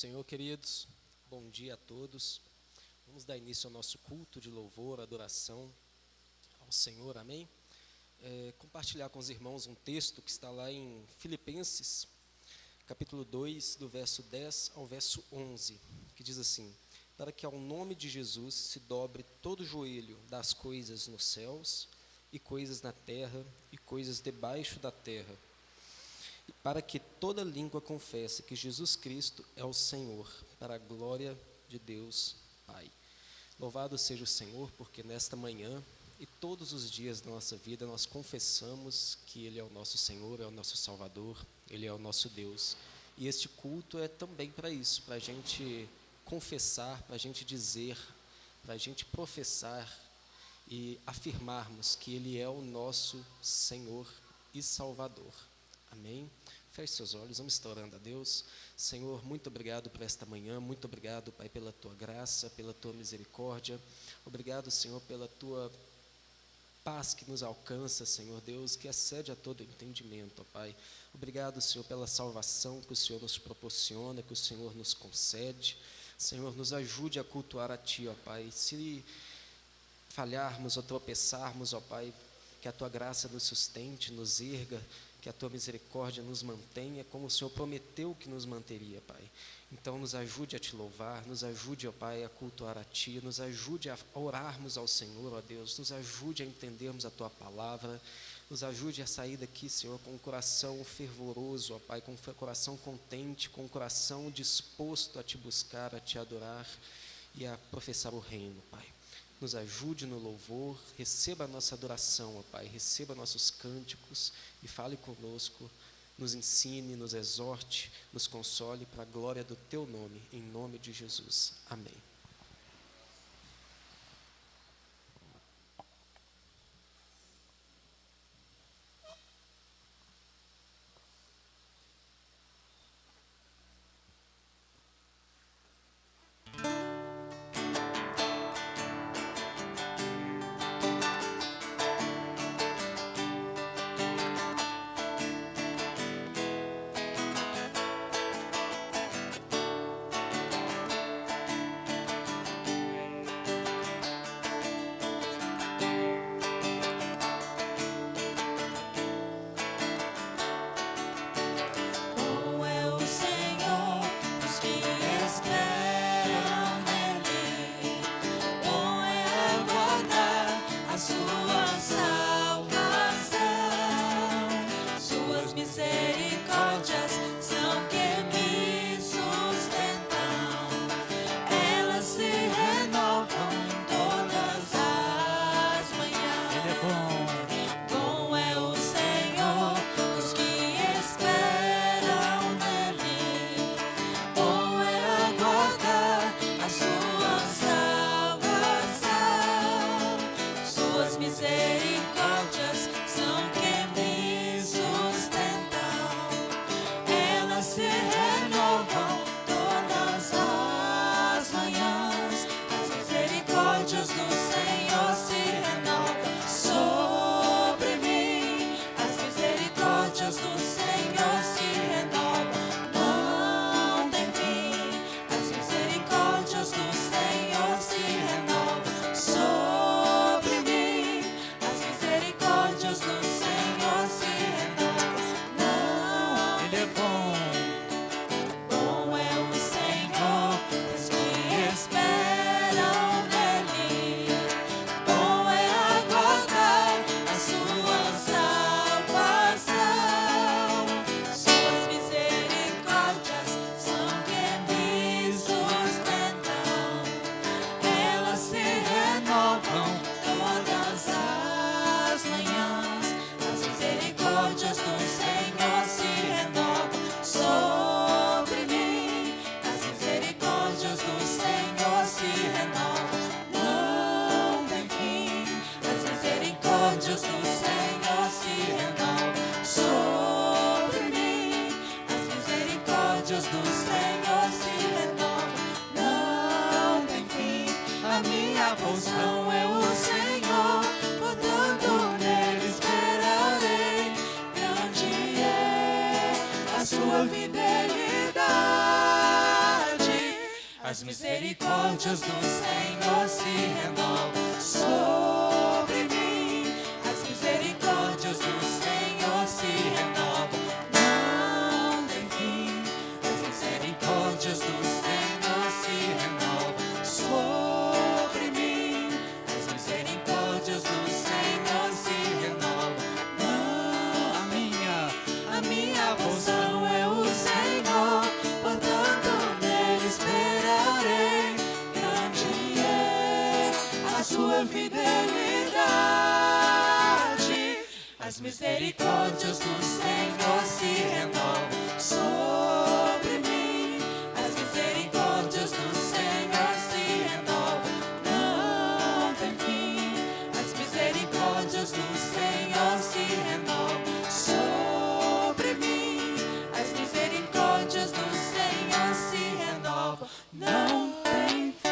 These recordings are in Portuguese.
Senhor, queridos. Bom dia a todos. Vamos dar início ao nosso culto de louvor, adoração ao Senhor, amém? Compartilhar com os irmãos um texto que está lá em Filipenses, capítulo 2, do verso 10 ao verso 11, que diz assim: para que ao nome de Jesus se dobre todo o joelho das coisas nos céus e coisas na terra e coisas debaixo da terra, e para que toda língua confesse que Jesus Cristo é o Senhor, para a glória de Deus Pai. Louvado seja o Senhor, porque nesta manhã e todos os dias da nossa vida nós confessamos que Ele é o nosso Senhor, é o nosso Salvador, Ele é o nosso Deus. E este culto é também para isso, para a gente confessar, para a gente dizer, para a gente professar e afirmarmos que Ele é o nosso Senhor e Salvador. Amém? Feche seus olhos, vamos estar orando a Deus. Senhor, muito obrigado por esta manhã, muito obrigado, Pai, pela Tua graça, pela Tua misericórdia. Obrigado, Senhor, pela Tua paz que nos alcança, Senhor Deus, que excede a todo entendimento, ó Pai. Obrigado, Senhor, pela salvação que o Senhor nos proporciona, que o Senhor nos concede. Senhor, nos ajude a cultuar a Ti, ó Pai. Se falharmos ou tropeçarmos, ó Pai, que a Tua graça nos sustente, nos erga, que a Tua misericórdia nos mantenha, como o Senhor prometeu que nos manteria, Pai. Então nos ajude a Te louvar, nos ajude, ó Pai, a cultuar a Ti, nos ajude a orarmos ao Senhor, ó Deus, nos ajude a entendermos a Tua palavra, nos ajude a sair daqui, Senhor, com um coração fervoroso, ó Pai, com um coração contente, com um coração disposto a Te buscar, a Te adorar e a professar o reino, Pai. Nos ajude no louvor, receba a nossa adoração, ó Pai, receba nossos cânticos e fale conosco, nos ensine, nos exorte, nos console para a glória do Teu nome, em nome de Jesus. Amém. Sua fidelidade. misericórdias do Senhor se renovam sobre mim. As misericórdias do Senhor se renovam, não tem fim. As misericórdias do Senhor se renovam sobre mim. As misericórdias do Senhor se renovam, não. A minha porção é o Senhor, portanto nele esperarei. Grande é a sua fidelidade. As misericórdias do Senhor se renovam sobre mim. As misericórdias do Senhor se renovam, não tem fim. As misericórdias do Senhor se renovam sobre mim. As misericórdias do Senhor se renovam, não tem fim.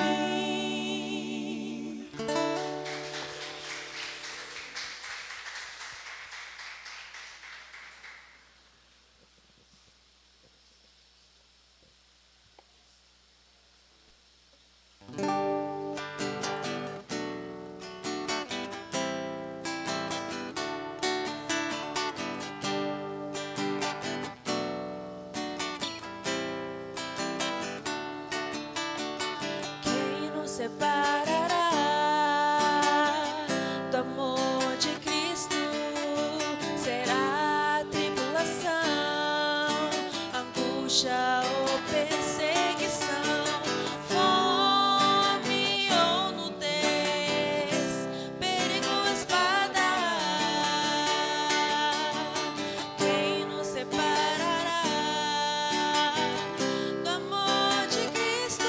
Quem nos separará do amor de Cristo? Será tribulação, angústia ou perseguição, fome ou nudez, perigo ou espada? Quem nos separará do amor de Cristo?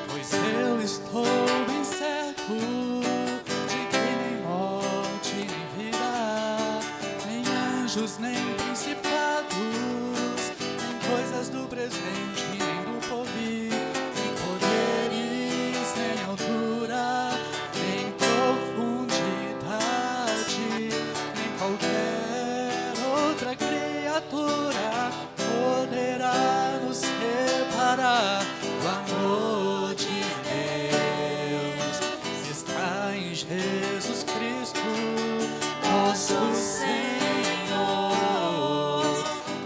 Pois eu estou bem certo de que nem morte, nem vida, nem anjos, nem principados, nem coisas do presente, nem do porvir, nem poderes, nem altura, nem profundidade, nem qualquer outra criatura poderá nos separar do amor de Deus que está em Jesus Cristo, nosso Senhor.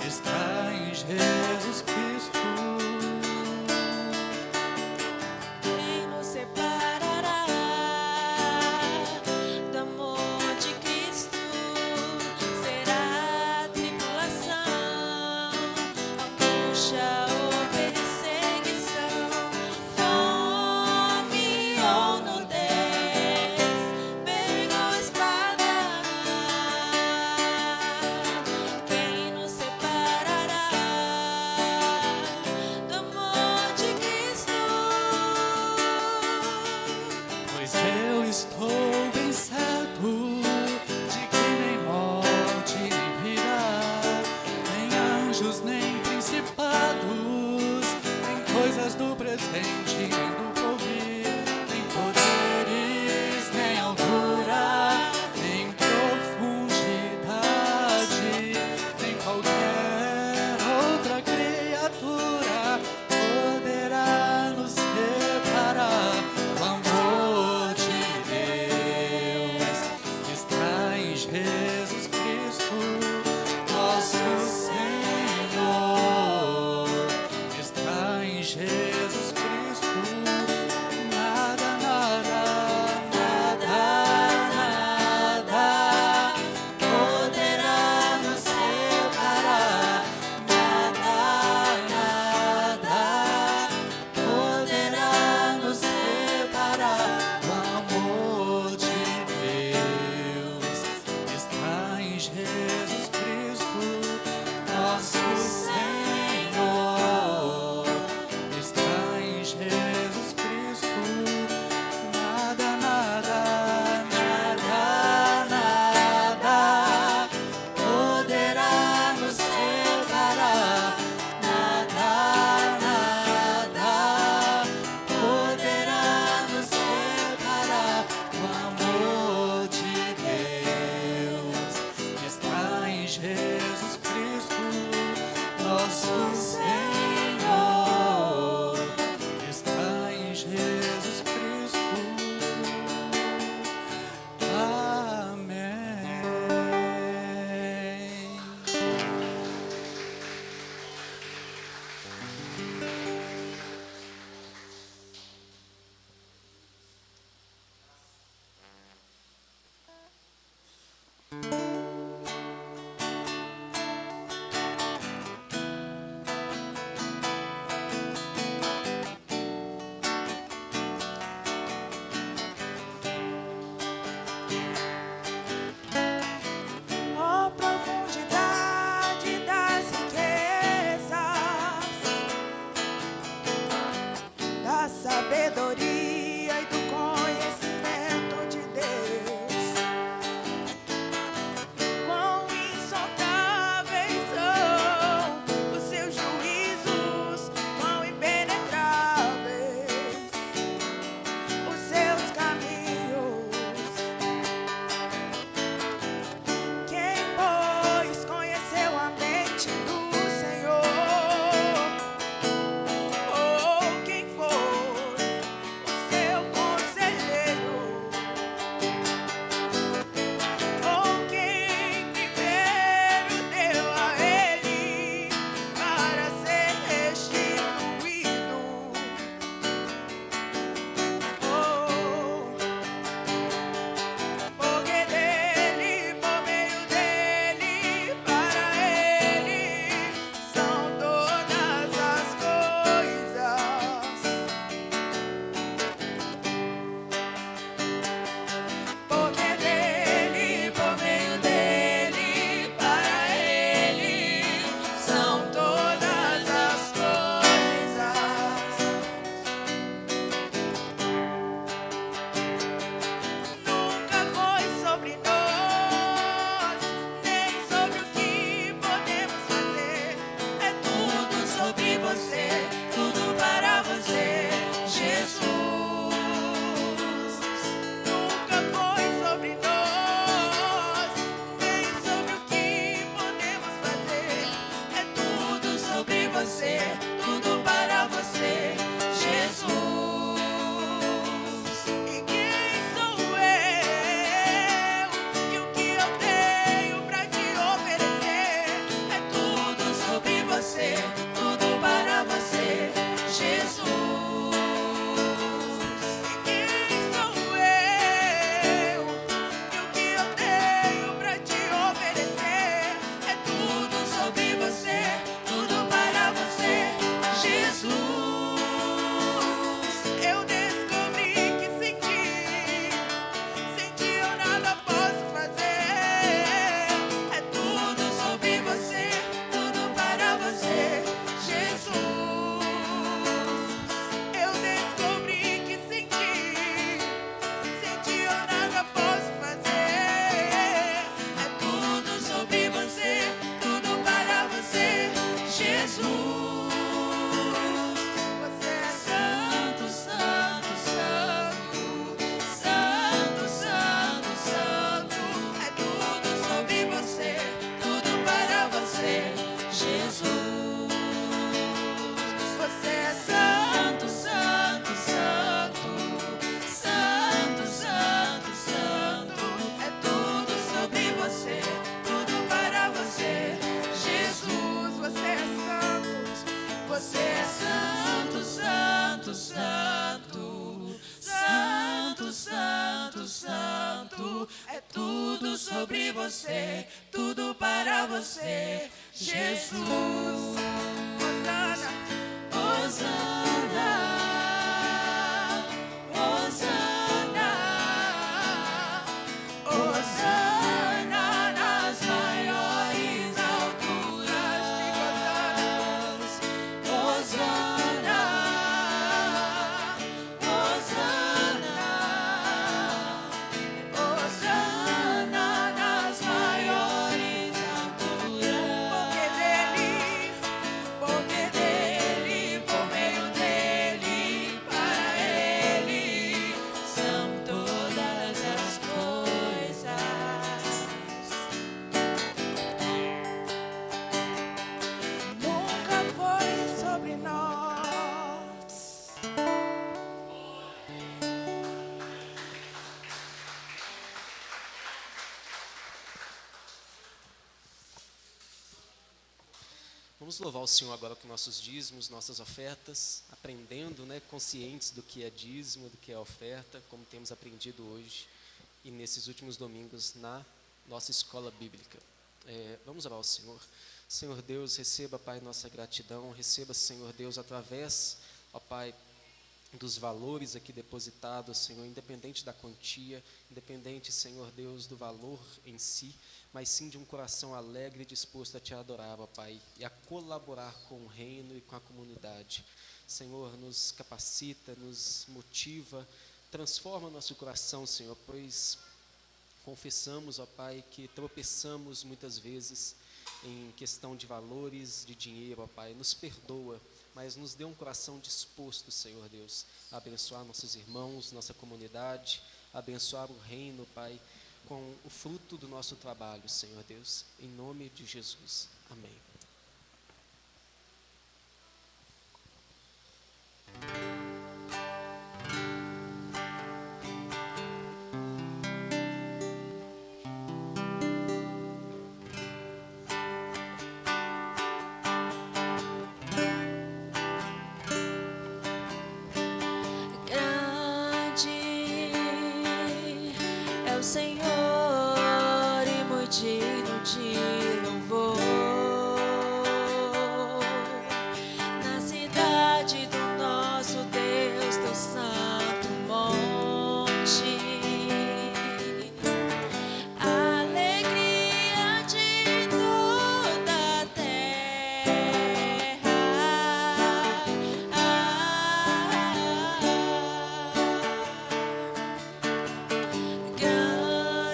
Está em Jesus Cristo. Quem nos separará do amor de Cristo? Será tribulação, angústia ou perseguição, fome ou nudez, perigo Santo, é tudo sobre você, tudo para você, Jesus. Hosana, Hosana, Hosana, Hosana nas maiores alturas de Hosana, Hosana, Hosana nas maiores alturas. Porque dele, por meio dele, para ele são todas as coisas. Nunca foi sobre nós. Vamos louvar o Senhor agora com nossos dízimos, nossas ofertas, aprendendo, né, conscientes do que é dízimo, do que é oferta, como temos aprendido hoje e nesses últimos domingos na nossa escola bíblica. Vamos orar ao Senhor. Senhor Deus, receba, Pai, nossa gratidão, receba, Senhor Deus, através, ó Pai, dos valores aqui depositados, Senhor, independente da quantia, independente, Senhor Deus, do valor em si, mas sim de um coração alegre e disposto a Te adorar, ó Pai, e a colaborar com o reino e com a comunidade. Senhor, nos capacita, nos motiva, transforma nosso coração, Senhor, pois confessamos, ó Pai, que tropeçamos muitas vezes em questão de valores, de dinheiro, ó Pai, nos perdoa, mas nos dê um coração disposto, Senhor Deus, a abençoar nossos irmãos, nossa comunidade, a abençoar o reino, Pai, com o fruto do nosso trabalho, Senhor Deus, em nome de Jesus. Amém. Grande é o Senhor e muito digno de louvor. Na cidade do nosso Deus, teu santo monte, a alegria de toda a terra. Grande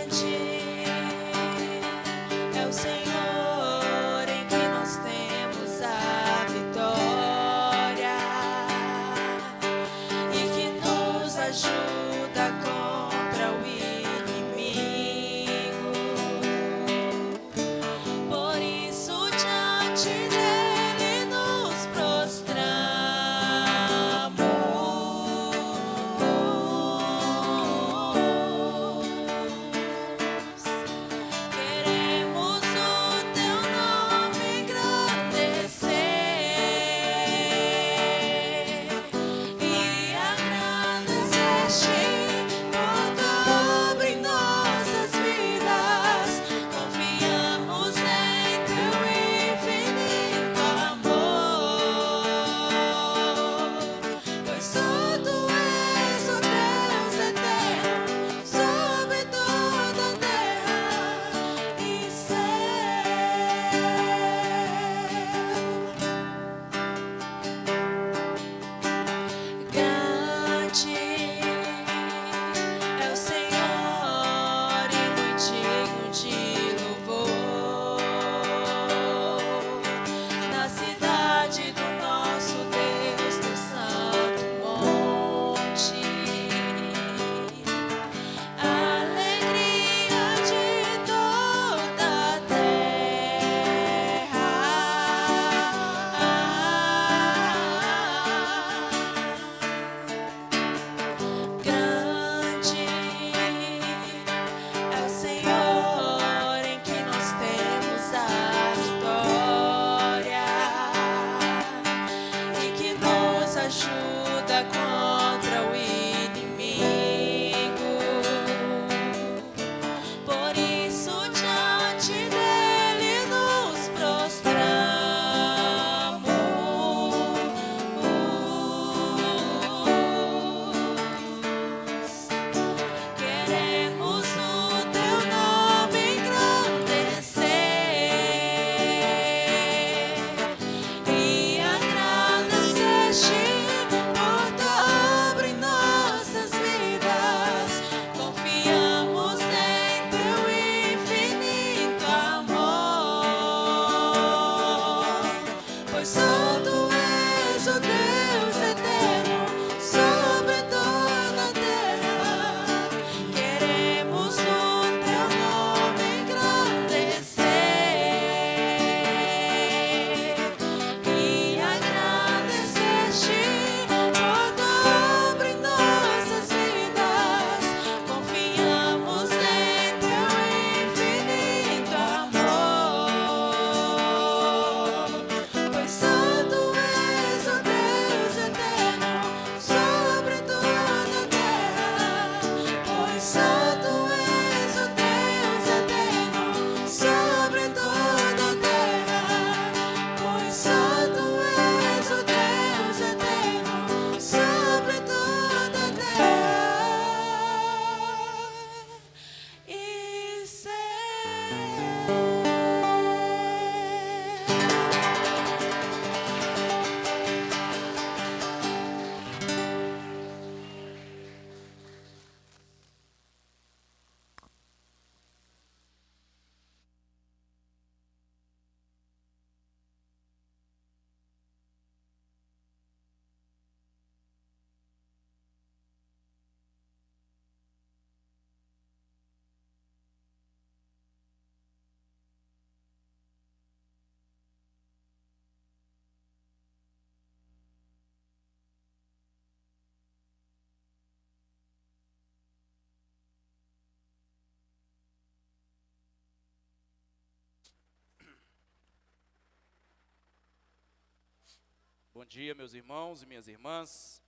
Bom dia, meus irmãos e minhas irmãs.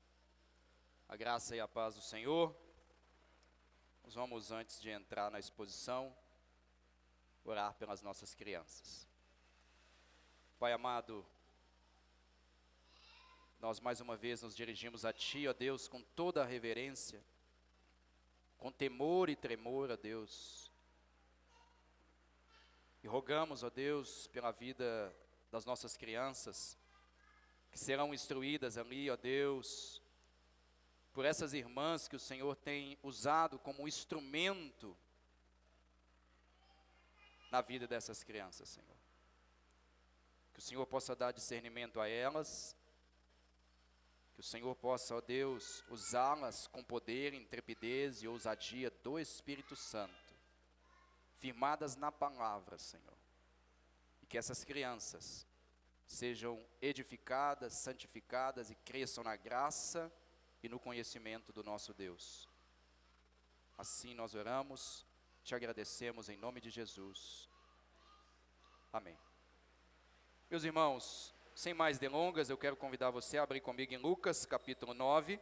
A graça e a paz do Senhor. Nós vamos, antes de entrar na exposição, orar pelas nossas crianças. Pai amado, nós mais uma vez nos dirigimos a Ti, ó Deus, com toda a reverência, com temor e tremor, ó Deus. E rogamos, ó Deus, pela vida das nossas crianças, que serão instruídas ali, ó Deus, por essas irmãs que o Senhor tem usado como instrumento na vida dessas crianças, Senhor. Que o Senhor possa dar discernimento a elas, que o Senhor possa, ó Deus, usá-las com poder, intrepidez e ousadia do Espírito Santo, firmadas na palavra, Senhor. E que essas crianças sejam edificadas, santificadas e cresçam na graça e no conhecimento do nosso Deus. Assim nós oramos, te agradecemos em nome de Jesus. Amém. Meus irmãos, sem mais delongas, eu quero convidar você a abrir comigo em Lucas capítulo 9.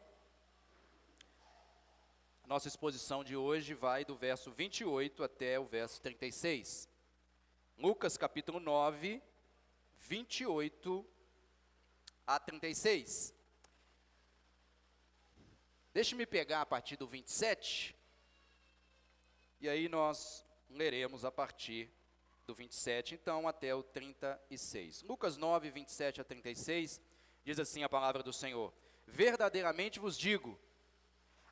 Nossa exposição de hoje vai do verso 28 até o verso 36. Lucas capítulo 9, 28 a 36. Deixe-me pegar a partir do 27, e aí nós leremos a partir do 27, então, até o 36. Lucas 9, 27 a 36, diz assim a palavra do Senhor: verdadeiramente vos digo,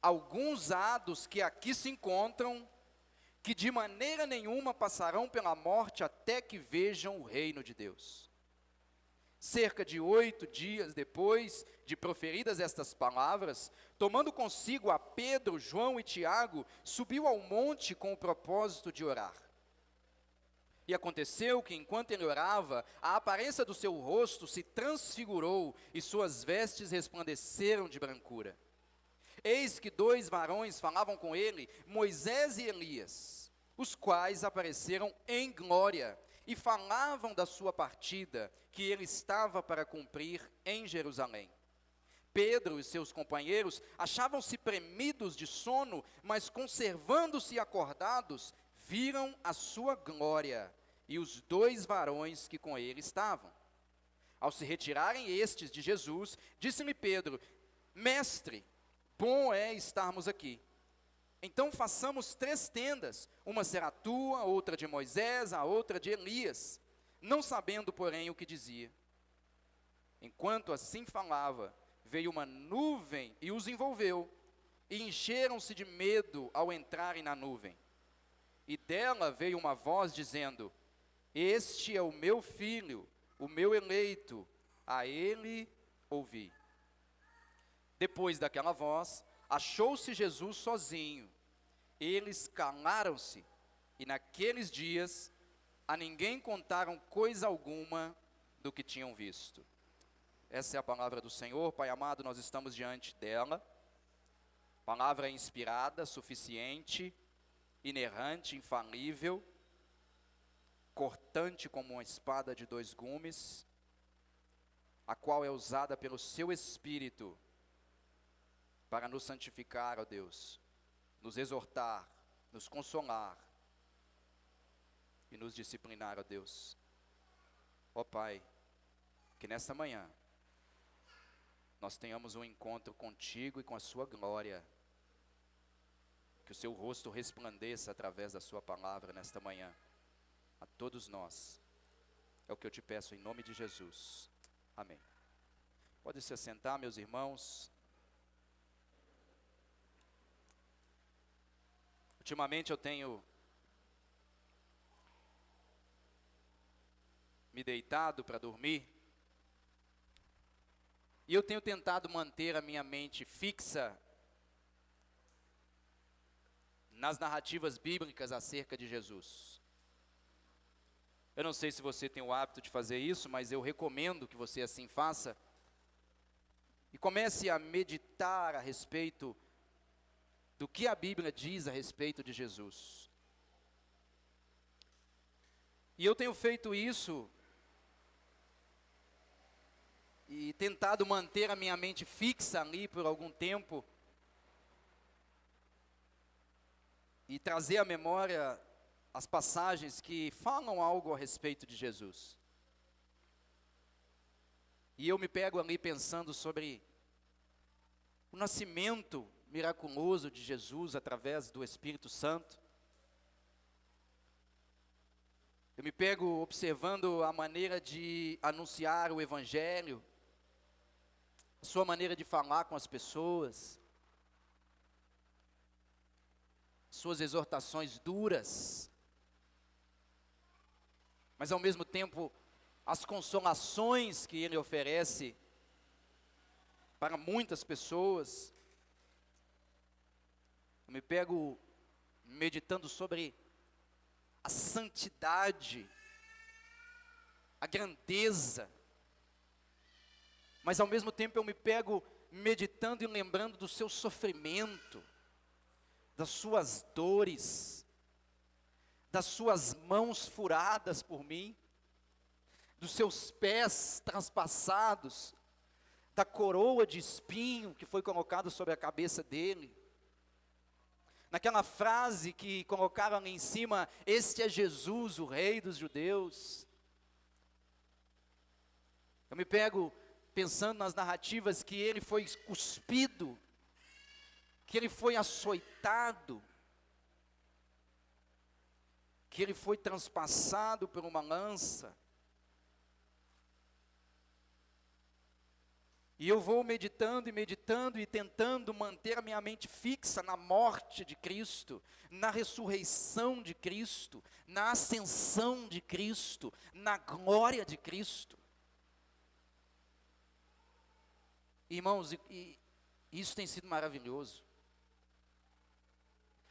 alguns há dos que aqui se encontram, que de maneira nenhuma passarão pela morte até que vejam o reino de Deus. Cerca de 8 dias depois de proferidas estas palavras, tomando consigo a Pedro, João e Tiago, subiu ao monte com o propósito de orar. E aconteceu que, enquanto ele orava, a aparência do seu rosto se transfigurou e suas vestes resplandeceram de brancura. Eis que 2 varões falavam com ele, Moisés e Elias, os quais apareceram em glória e falavam da sua partida, que ele estava para cumprir em Jerusalém. Pedro e seus companheiros achavam-se premidos de sono, mas conservando-se acordados, viram a sua glória e os 2 varões que com ele estavam. Ao se retirarem estes de Jesus, disse-lhe Pedro: Mestre, bom é estarmos aqui. Então façamos 3 tendas, uma será tua, outra de Moisés, a outra de Elias, não sabendo, porém, o que dizia. Enquanto assim falava, veio uma nuvem e os envolveu, e encheram-se de medo ao entrarem na nuvem. E dela veio uma voz dizendo: Este é o meu filho, o meu eleito, a ele ouvi. Depois daquela voz, achou-se Jesus sozinho. Eles calaram-se, e naqueles dias a ninguém contaram coisa alguma do que tinham visto. Essa é a palavra do Senhor. Pai amado, nós estamos diante dela. Palavra inspirada, suficiente, inerrante, infalível, cortante como uma espada de 2 gumes, a qual é usada pelo seu Espírito para nos santificar, ó Deus, nos exortar, nos consolar e nos disciplinar, ó Deus. Ó Pai, que nesta manhã nós tenhamos um encontro contigo e com a sua glória, que o seu rosto resplandeça através da sua palavra nesta manhã, a todos nós. É o que eu te peço em nome de Jesus. Amém. Pode se assentar, meus irmãos. Ultimamente eu tenho me deitado para dormir, e eu tenho tentado manter a minha mente fixa nas narrativas bíblicas acerca de Jesus. Eu não sei se você tem o hábito de fazer isso, mas eu recomendo que você assim faça, e comece a meditar a respeito do que a Bíblia diz a respeito de Jesus. E eu tenho feito isso e tentado manter a minha mente fixa ali por algum tempo e trazer à memória as passagens que falam algo a respeito de Jesus. E eu me pego ali pensando sobre o nascimento miraculoso de Jesus através do Espírito Santo. Eu me pego observando a maneira de anunciar o Evangelho, a sua maneira de falar com as pessoas, suas exortações duras, mas ao mesmo tempo as consolações que ele oferece para muitas pessoas. Eu me pego meditando sobre a santidade, a grandeza, mas ao mesmo tempo eu me pego meditando e lembrando do seu sofrimento, das suas dores, das suas mãos furadas por mim, dos seus pés transpassados, da coroa de espinho que foi colocada sobre a cabeça dele. Naquela frase que colocaram ali em cima, este é Jesus, o Rei dos Judeus. Eu me pego pensando nas narrativas que ele foi cuspido, que ele foi açoitado, que ele foi transpassado por uma lança. E eu vou meditando e tentando manter a minha mente fixa na morte de Cristo, na ressurreição de Cristo, na ascensão de Cristo, na glória de Cristo. Irmãos, e isso tem sido maravilhoso.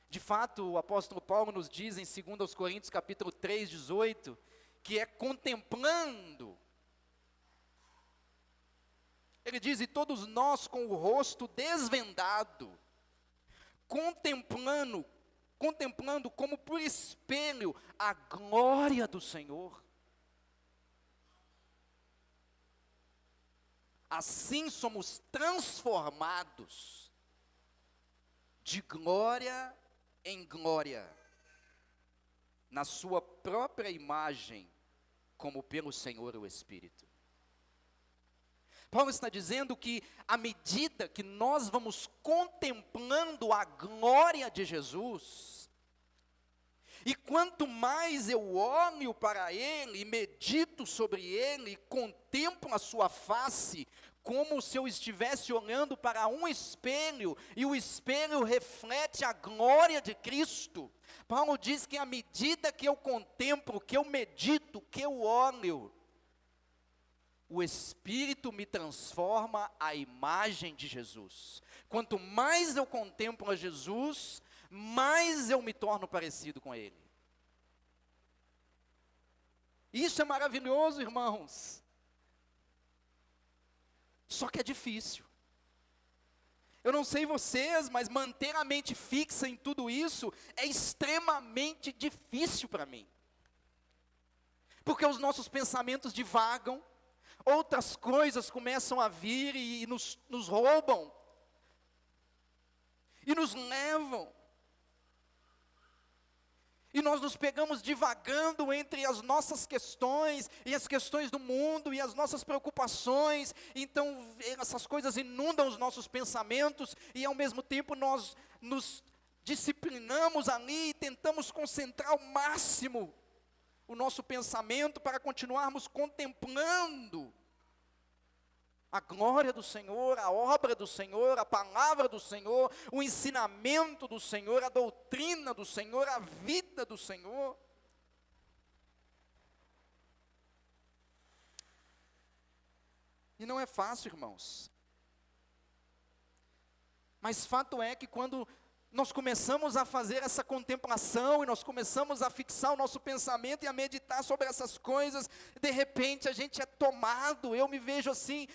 De fato, o apóstolo Paulo nos diz em 2 Coríntios capítulo 3, 18, que é contemplando. Ele diz, e todos nós com o rosto desvendado, contemplando como por espelho a glória do Senhor. Assim somos transformados de glória em glória, na sua própria imagem, como pelo Senhor o Espírito. Paulo está dizendo que à medida que nós vamos contemplando a glória de Jesus, e quanto mais eu olho para Ele, e medito sobre Ele, e contemplo a sua face, como se eu estivesse olhando para um espelho, e o espelho reflete a glória de Cristo. Paulo diz que à medida que eu contemplo, que eu medito, que eu olho, o Espírito me transforma à imagem de Jesus. Quanto mais eu contemplo a Jesus, mais eu me torno parecido com Ele. Isso é maravilhoso, irmãos. Só que é difícil. Eu não sei vocês, mas manter a mente fixa em tudo isso é extremamente difícil para mim. Porque os nossos pensamentos divagam, outras coisas começam a vir e nos roubam, e nos levam, e nós nos pegamos divagando entre as nossas questões, e as questões do mundo, e as nossas preocupações. Então essas coisas inundam os nossos pensamentos, e ao mesmo tempo nós nos disciplinamos ali, e tentamos concentrar ao máximo o nosso pensamento para continuarmos contemplando a glória do Senhor, a obra do Senhor, a palavra do Senhor, o ensinamento do Senhor, a doutrina do Senhor, a vida do Senhor. E não é fácil, irmãos. Mas fato é que quando nós começamos a fazer essa contemplação, e nós começamos a fixar o nosso pensamento e a meditar sobre essas coisas, de repente a gente é tomado, eu me vejo assim,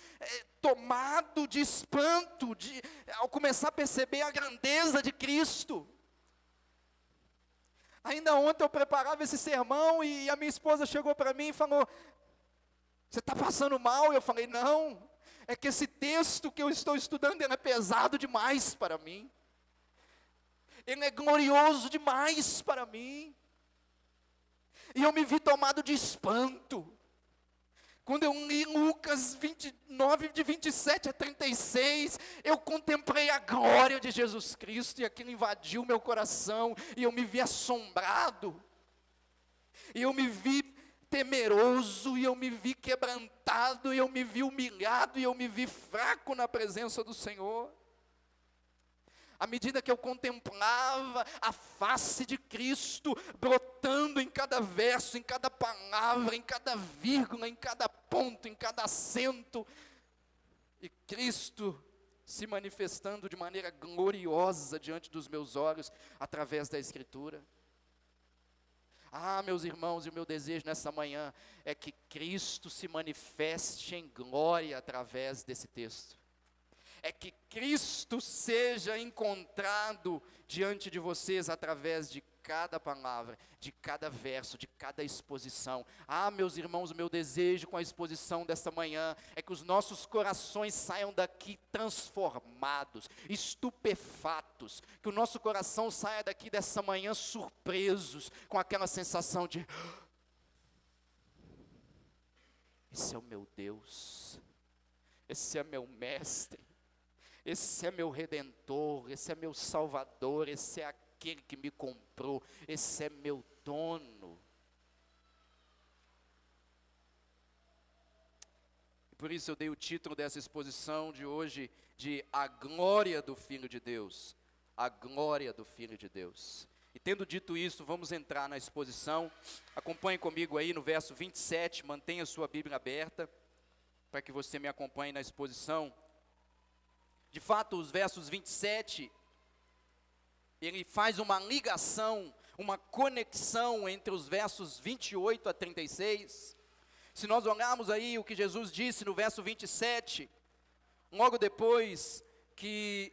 tomado de espanto, ao começar a perceber a grandeza de Cristo. Ainda ontem eu preparava esse sermão, e a minha esposa chegou para mim e falou, você está passando mal? Eu falei, não, é que esse texto que eu estou estudando, ele é pesado demais para mim. Ele é glorioso demais para mim. E eu me vi tomado de espanto. Quando eu li Lucas 29, de 27 a 36, eu contemplei a glória de Jesus Cristo, e aquilo invadiu meu coração, e eu me vi assombrado, e eu me vi temeroso, e eu me vi quebrantado, e eu me vi humilhado, e eu me vi fraco na presença do Senhor. À medida que eu contemplava a face de Cristo, brotando em cada verso, em cada palavra, em cada vírgula, em cada ponto, em cada acento, e Cristo se manifestando de maneira gloriosa diante dos meus olhos, através da Escritura. Ah, meus irmãos, e o meu desejo nessa manhã é que Cristo se manifeste em glória através desse texto. É que Cristo seja encontrado diante de vocês através de cada palavra, de cada verso, de cada exposição. Ah, meus irmãos, o meu desejo com a exposição desta manhã é que os nossos corações saiam daqui transformados, estupefatos, que o nosso coração saia daqui dessa manhã surpresos, com aquela sensação de: esse é o meu Deus, esse é meu mestre, esse é meu Redentor, esse é meu Salvador, esse é aquele que me comprou, esse é meu dono. E por isso eu dei o título dessa exposição de hoje de A Glória do Filho de Deus. A Glória do Filho de Deus. E tendo dito isso, vamos entrar na exposição. Acompanhe comigo aí no verso 27, mantenha sua Bíblia aberta, para que você me acompanhe na exposição. De fato, os versos 27, ele faz uma ligação, uma conexão entre os versos 28 a 36. Se nós olharmos aí o que Jesus disse no verso 27, logo depois que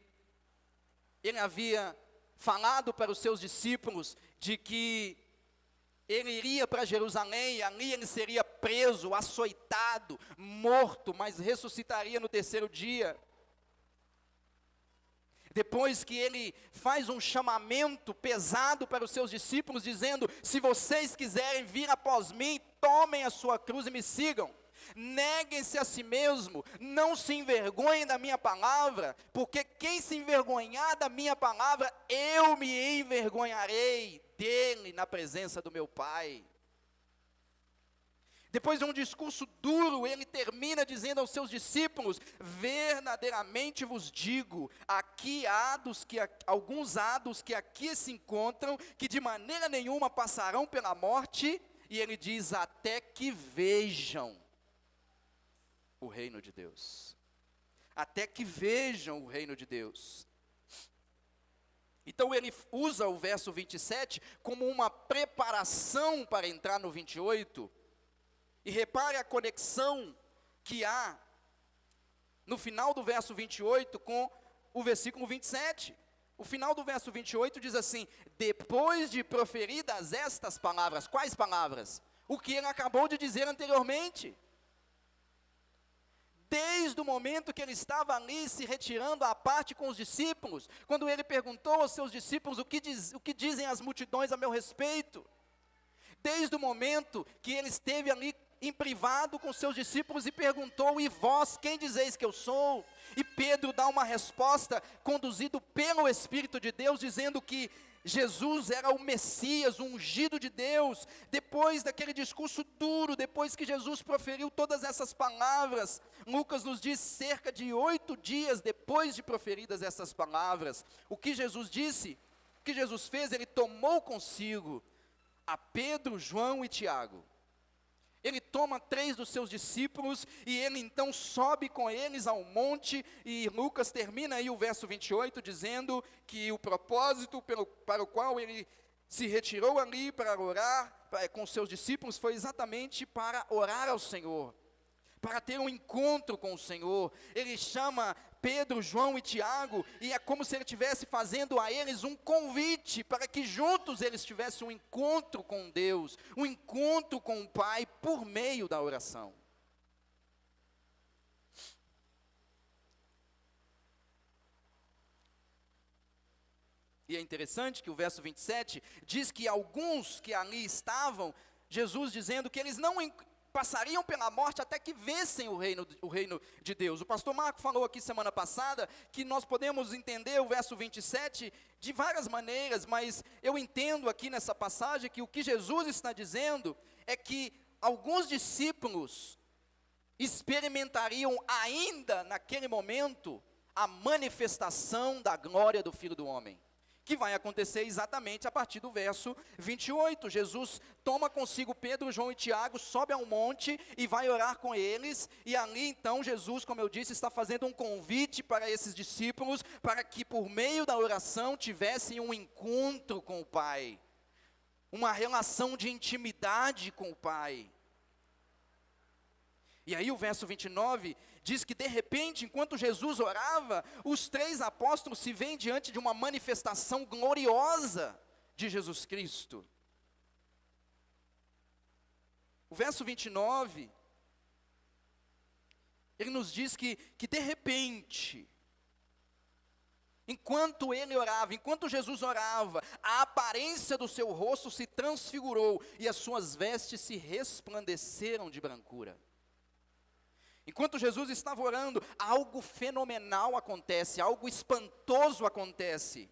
ele havia falado para os seus discípulos de que ele iria para Jerusalém, ali ele seria preso, açoitado, morto, mas ressuscitaria no terceiro dia. Depois que ele faz um chamamento pesado para os seus discípulos, dizendo: se vocês quiserem vir após mim, tomem a sua cruz e me sigam. Neguem-se a si mesmo, não se envergonhem da minha palavra, porque quem se envergonhar da minha palavra, eu me envergonharei dele na presença do meu Pai. Depois de um discurso duro, ele termina dizendo aos seus discípulos: verdadeiramente vos digo, alguns há dos que aqui se encontram, que de maneira nenhuma passarão pela morte, e ele diz: até que vejam o reino de Deus. Até que vejam o reino de Deus. Então ele usa o verso 27 como uma preparação para entrar no 28, e repare a conexão que há no final do verso 28 com o versículo 27. O final do verso 28 diz assim: depois de proferidas estas palavras. Quais palavras? O que ele acabou de dizer anteriormente. Desde o momento que ele estava ali se retirando à parte com os discípulos, quando ele perguntou aos seus discípulos: o que dizem as multidões a meu respeito? Desde o momento que ele esteve ali em privado com seus discípulos e perguntou: e vós, quem dizeis que eu sou? E Pedro dá uma resposta, conduzido pelo Espírito de Deus, dizendo que Jesus era o Messias, o ungido de Deus. Depois daquele discurso duro, depois que Jesus proferiu todas essas palavras, Lucas nos diz, cerca de 8 dias depois de proferidas essas palavras, o que Jesus disse, o que Jesus fez, ele tomou consigo a Pedro, João e Tiago. Ele toma 3 dos seus discípulos e ele então sobe com eles ao monte, e Lucas termina aí o verso 28 dizendo que o propósito para o qual ele se retirou ali para orar com seus discípulos foi exatamente para orar ao Senhor, para ter um encontro com o Senhor. Ele chama Pedro, João e Tiago, e é como se ele estivesse fazendo a eles um convite, para que juntos eles tivessem um encontro com Deus, um encontro com o Pai, por meio da oração. E é interessante que o verso 27 diz que alguns que ali estavam, Jesus dizendo que eles não passariam pela morte até que vissem o reino de Deus. O pastor Marco falou aqui semana passada que nós podemos entender o verso 27 de várias maneiras, mas eu entendo aqui nessa passagem que o que Jesus está dizendo é que alguns discípulos experimentariam ainda naquele momento a manifestação da glória do Filho do Homem, que vai acontecer exatamente a partir do verso 28. Jesus toma consigo Pedro, João e Tiago, sobe a um monte e vai orar com eles, e ali então Jesus, como eu disse, está fazendo um convite para esses discípulos, para que por meio da oração tivessem um encontro com o Pai, uma relação de intimidade com o Pai. E aí o verso 29 diz que de repente, enquanto Jesus orava, os 3 apóstolos se veem diante de uma manifestação gloriosa de Jesus Cristo. O verso 29, ele nos diz que de repente, enquanto ele orava, enquanto Jesus orava, a aparência do seu rosto se transfigurou e as suas vestes se resplandeceram de brancura. Enquanto Jesus estava orando, algo fenomenal acontece, algo espantoso acontece.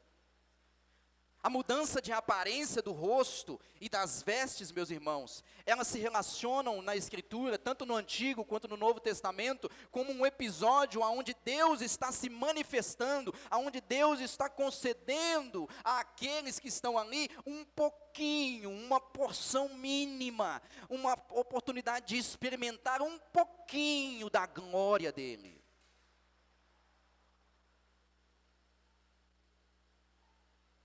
A mudança de aparência do rosto e das vestes, meus irmãos, elas se relacionam na Escritura, tanto no Antigo quanto no Novo Testamento, como um episódio onde Deus está se manifestando, onde Deus está concedendo àqueles que estão ali um pouquinho, uma porção mínima, uma oportunidade de experimentar um pouquinho da glória dEle.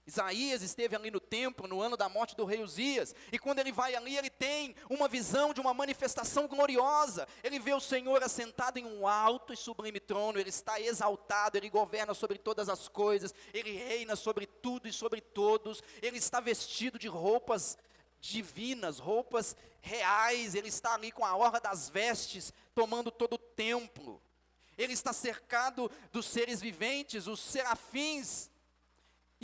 Isaías esteve ali no templo, no ano da morte do rei Uzias, e quando ele vai ali, ele tem uma visão de uma manifestação gloriosa. Ele vê o Senhor assentado em um alto e sublime trono, ele está exaltado, ele governa sobre todas as coisas, ele reina sobre tudo e sobre todos, ele está vestido de roupas divinas, roupas reais, ele está ali com a orla das vestes, tomando todo o templo. Ele está cercado dos seres viventes, os serafins,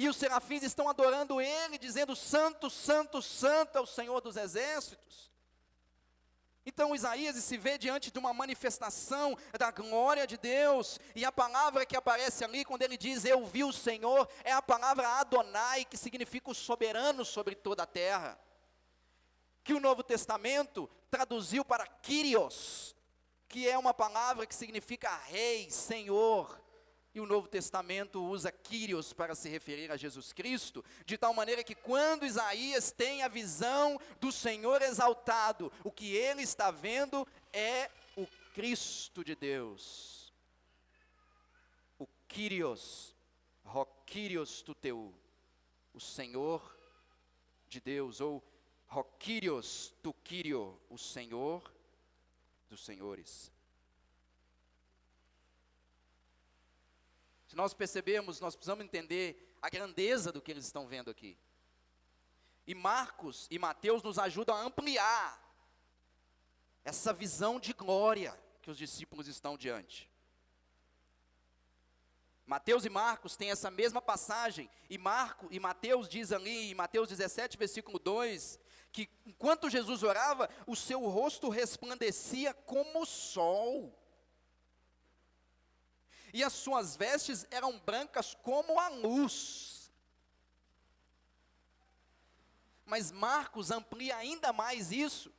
e os serafins estão adorando ele, dizendo: santo, santo, santo é o Senhor dos exércitos. Então Isaías se vê diante de uma manifestação da glória de Deus, e a palavra que aparece ali, quando ele diz eu vi o Senhor, é a palavra Adonai, que significa o soberano sobre toda a terra, que o Novo Testamento traduziu para Kyrios, que é uma palavra que significa rei, senhor. E o Novo Testamento usa Kyrios para se referir a Jesus Cristo, de tal maneira que quando Isaías tem a visão do Senhor exaltado, o que ele está vendo é o Cristo de Deus. O Kyrios, Kyrios tu teu, o Senhor de Deus, ou Kyrios tu Kyrio, o Senhor dos senhores. Se nós percebemos, nós precisamos entender a grandeza do que eles estão vendo aqui. E Marcos e Mateus nos ajudam a ampliar essa visão de glória que os discípulos estão diante. Mateus e Marcos têm essa mesma passagem, e Mateus diz ali, em Mateus 17, versículo 2, que enquanto Jesus orava, o seu rosto resplandecia como o sol, e as suas vestes eram brancas como a luz. Mas Marcos amplia ainda mais isso.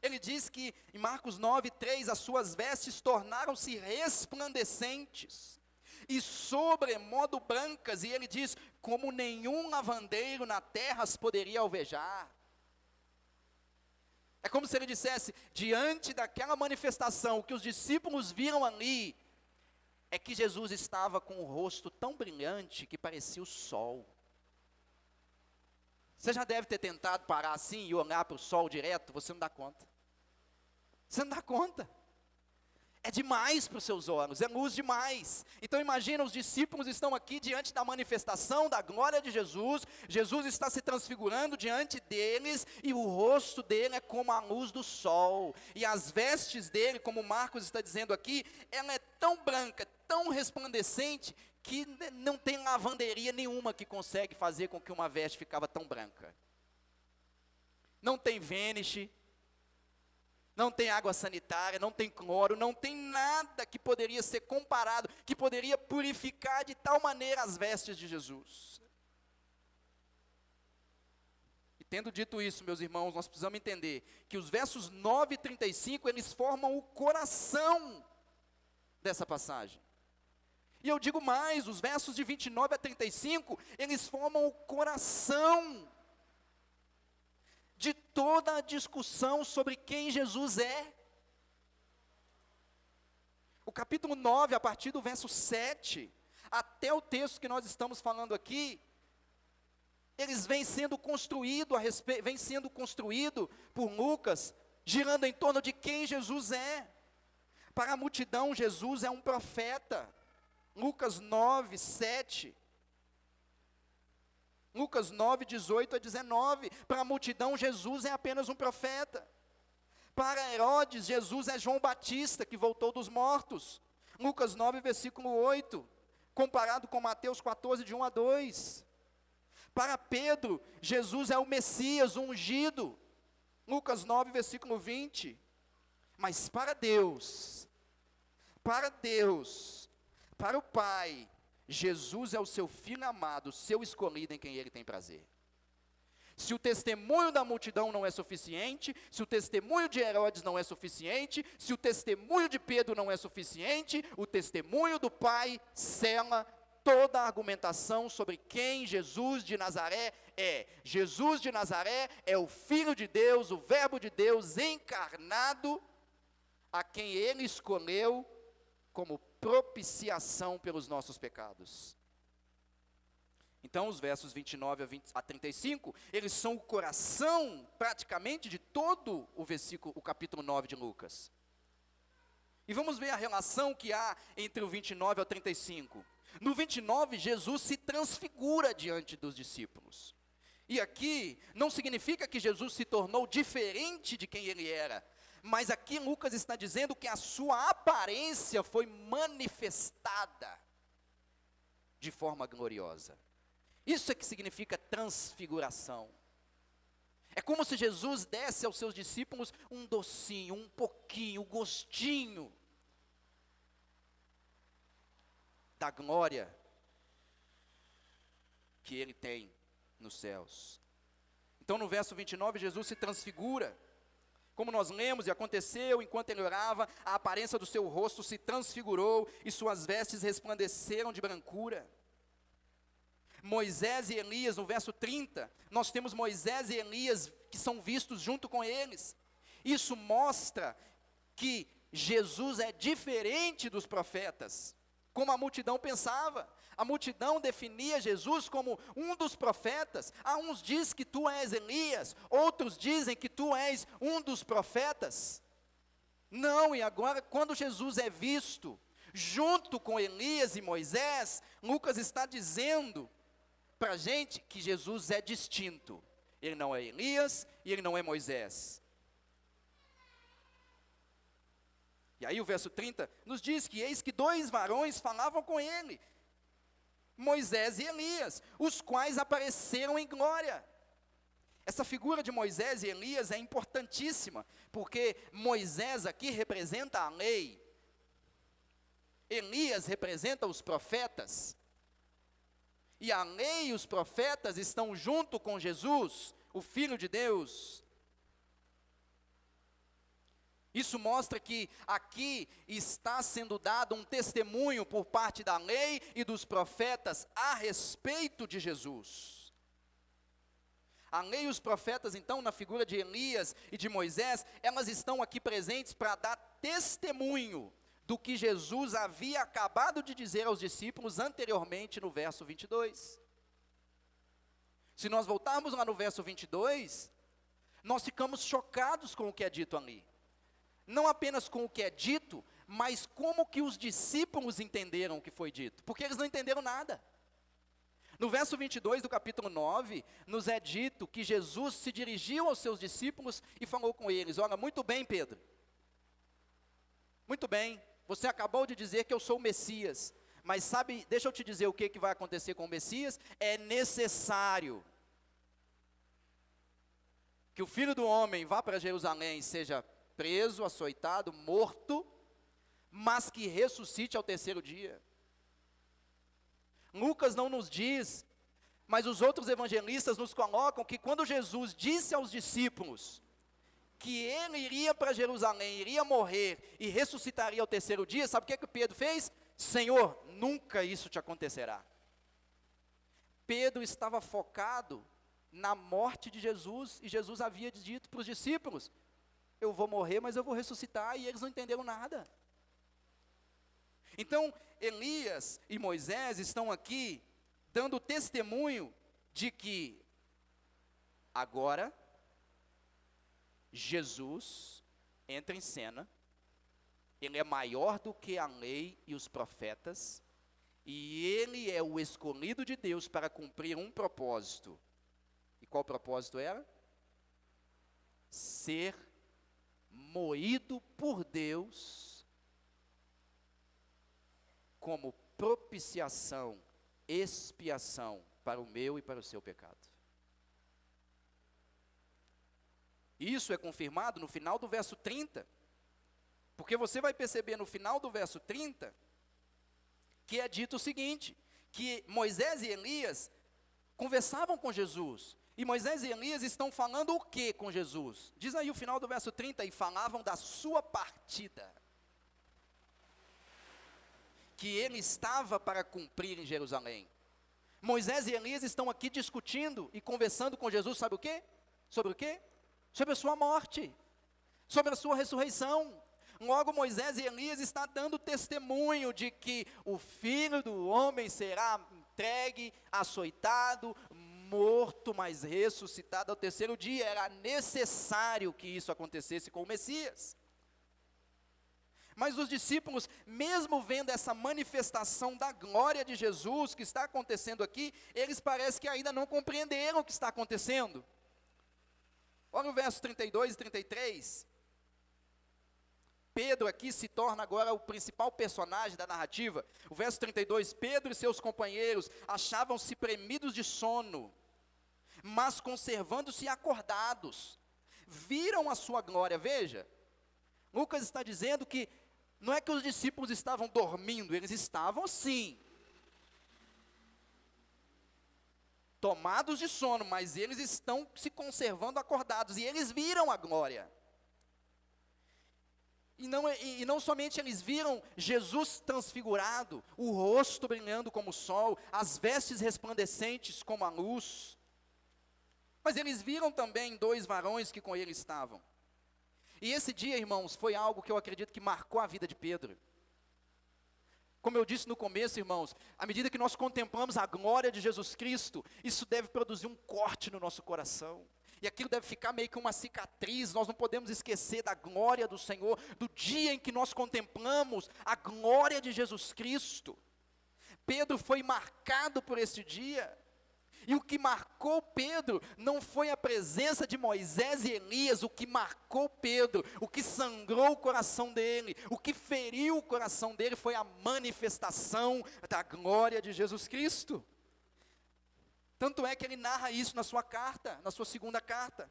Ele diz que em Marcos 9:3, as suas vestes tornaram-se resplandecentes e sobremodo brancas, e ele diz, como nenhum lavandeiro na terra as poderia alvejar. É como se ele dissesse, diante daquela manifestação, o que os discípulos viram ali, é que Jesus estava com o rosto tão brilhante que parecia o sol. Você já deve ter tentado parar assim e olhar para o sol direto, você não dá conta. Você não dá conta. É demais para os seus olhos, é luz demais. Então imagina, os discípulos estão aqui diante da manifestação da glória de Jesus, Jesus está se transfigurando diante deles, e o rosto dele é como a luz do sol, e as vestes dele, como Marcos está dizendo aqui, ela é tão branca, tão resplandecente, que não tem lavanderia nenhuma que consegue fazer com que uma veste ficava tão branca. Não tem Vanish, não tem água sanitária, não tem cloro, não tem nada que poderia ser comparado, que poderia purificar de tal maneira as vestes de Jesus. E tendo dito isso, meus irmãos, nós precisamos entender que os versos 9 e 35, eles formam o coração dessa passagem. E eu digo mais, os versos de 29 a 35, eles formam o coração de toda a discussão sobre quem Jesus é. O capítulo 9, a partir do verso 7, até o texto que nós estamos falando aqui, eles vêm sendo construído por Lucas, girando em torno de quem Jesus é. Para a multidão, Jesus é um profeta. Lucas 9, 7. Lucas 9, 18 a 19. Para a multidão, Jesus é apenas um profeta. Para Herodes, Jesus é João Batista, que voltou dos mortos. Lucas 9, versículo 8. Comparado com Mateus 14, de 1 a 2. Para Pedro, Jesus é o Messias, o ungido. Lucas 9, versículo 20. Mas para Deus, para o Pai, Jesus é o seu Filho amado, seu escolhido em quem Ele tem prazer. Se o testemunho da multidão não é suficiente, se o testemunho de Herodes não é suficiente, se o testemunho de Pedro não é suficiente, o testemunho do Pai sela toda a argumentação sobre quem Jesus de Nazaré é. Jesus de Nazaré é o Filho de Deus, o Verbo de Deus encarnado, a quem Ele escolheu como propiciação pelos nossos pecados. Então, os versos 29 a 35, eles são o coração, praticamente, de todo o capítulo 9 de Lucas. E vamos ver a relação que há entre o 29 ao 35. No 29, Jesus se transfigura diante dos discípulos. E aqui, não significa que Jesus se tornou diferente de quem ele era, mas aqui Lucas está dizendo que a sua aparência foi manifestada de forma gloriosa. Isso é que significa transfiguração. É como se Jesus desse aos seus discípulos um docinho, um pouquinho, um gostinho da glória que Ele tem nos céus. Então no verso 29, Jesus se transfigura. Como nós lemos, e aconteceu, enquanto ele orava, a aparência do seu rosto se transfigurou, e suas vestes resplandeceram de brancura. Moisés e Elias, no verso 30, nós temos Moisés e Elias que são vistos junto com eles. Isso mostra que Jesus é diferente dos profetas, como a multidão pensava. A multidão definia Jesus como um dos profetas. Há uns dizem que tu és Elias, outros dizem que tu és um dos profetas. Não, e agora quando Jesus é visto junto com Elias e Moisés, Lucas está dizendo para a gente que Jesus é distinto. Ele não é Elias e ele não é Moisés. E aí o verso 30 nos diz que eis que 2 varões falavam com ele, Moisés e Elias, os quais apareceram em glória. Essa figura de Moisés e Elias é importantíssima, porque Moisés aqui representa a lei, Elias representa os profetas, e a lei e os profetas estão junto com Jesus, o Filho de Deus. Isso mostra que aqui está sendo dado um testemunho por parte da lei e dos profetas a respeito de Jesus. A lei e os profetas, então, na figura de Elias e de Moisés, elas estão aqui presentes para dar testemunho do que Jesus havia acabado de dizer aos discípulos anteriormente no verso 22. Se nós voltarmos lá no verso 22, nós ficamos chocados com o que é dito ali. Não apenas com o que é dito, mas como que os discípulos entenderam o que foi dito, porque eles não entenderam nada. No verso 22 do capítulo 9, nos é dito que Jesus se dirigiu aos seus discípulos e falou com eles: olha, muito bem, Pedro, muito bem, você acabou de dizer que eu sou o Messias, Mas sabe, deixa eu te dizer o que vai acontecer com o Messias. É necessário que o Filho do Homem vá para Jerusalém, seja preso, açoitado, morto, mas que ressuscite ao terceiro dia. Lucas não nos diz, mas os outros evangelistas nos colocam que quando Jesus disse aos discípulos que ele iria para Jerusalém, iria morrer e ressuscitaria ao terceiro dia, sabe o que Pedro fez? Senhor, nunca isso te acontecerá. Pedro estava focado na morte de Jesus, e Jesus havia dito para os discípulos, eu vou morrer, mas eu vou ressuscitar, e eles não entenderam nada. Então, Elias e Moisés estão aqui, dando testemunho de que, agora, Jesus entra em cena, ele é maior do que a lei e os profetas, e ele é o escolhido de Deus para cumprir um propósito. E qual propósito era? Ser moído por Deus como propiciação, expiação para o meu e para o seu pecado. Isso é confirmado no final do verso 30, porque você vai perceber no final do verso 30, que é dito o seguinte, que Moisés e Elias conversavam com Jesus, e Moisés e Elias estão falando o que com Jesus? Diz aí o final do verso 30, e falavam da sua partida, que ele estava para cumprir em Jerusalém. Moisés e Elias estão aqui discutindo e conversando com Jesus, sabe o quê? Sobre o quê? Sobre a sua morte, sobre a sua ressurreição. Logo Moisés e Elias estão dando testemunho de que o Filho do Homem será entregue, açoitado, morto, mas ressuscitado ao terceiro dia. Era necessário que isso acontecesse com o Messias. Mas os discípulos, mesmo vendo essa manifestação da glória de Jesus que está acontecendo aqui, eles parecem que ainda não compreenderam o que está acontecendo. Olha o verso 32 e 33. Pedro aqui se torna agora o principal personagem da narrativa. O verso 32, Pedro e seus companheiros achavam-se premidos de sono, mas conservando-se acordados. Viram a sua glória, veja. Lucas está dizendo que não é que os discípulos estavam dormindo, eles estavam sim, tomados de sono, mas eles estão se conservando acordados, e eles viram a glória. E não somente eles viram Jesus transfigurado, o rosto brilhando como o sol, as vestes resplandecentes como a luz, mas eles viram também 2 varões que com ele estavam. E esse dia, irmãos, foi algo que eu acredito que marcou a vida de Pedro. Como eu disse no começo, irmãos, à medida que nós contemplamos a glória de Jesus Cristo, isso deve produzir um corte no nosso coração. E aquilo deve ficar meio que uma cicatriz. Nós não podemos esquecer da glória do Senhor, do dia em que nós contemplamos a glória de Jesus Cristo. Pedro foi marcado por esse dia. E o que marcou Pedro não foi a presença de Moisés e Elias, o que marcou Pedro, o que sangrou o coração dele, o que feriu o coração dele foi a manifestação da glória de Jesus Cristo. Tanto é que ele narra isso na sua carta, na sua segunda carta.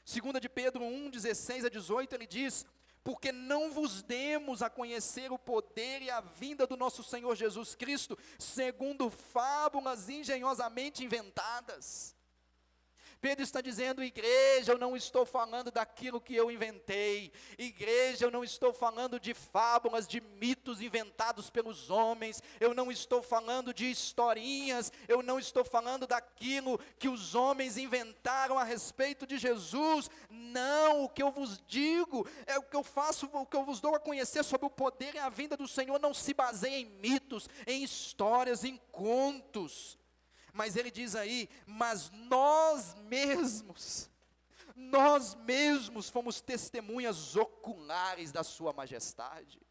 2 de Pedro 1, 16 a 18, ele diz: porque não vos demos a conhecer o poder e a vinda do nosso Senhor Jesus Cristo, segundo fábulas engenhosamente inventadas. Pedro está dizendo, igreja, eu não estou falando daquilo que eu inventei. Igreja, eu não estou falando de fábulas, de mitos inventados pelos homens. Eu não estou falando de historinhas. Eu não estou falando daquilo que os homens inventaram a respeito de Jesus. Não, o que eu vos digo, é o que eu faço, o que eu vos dou a conhecer sobre o poder e a vinda do Senhor, não se baseia em mitos, em histórias, em contos. Mas ele diz aí, mas nós mesmos fomos testemunhas oculares da sua majestade.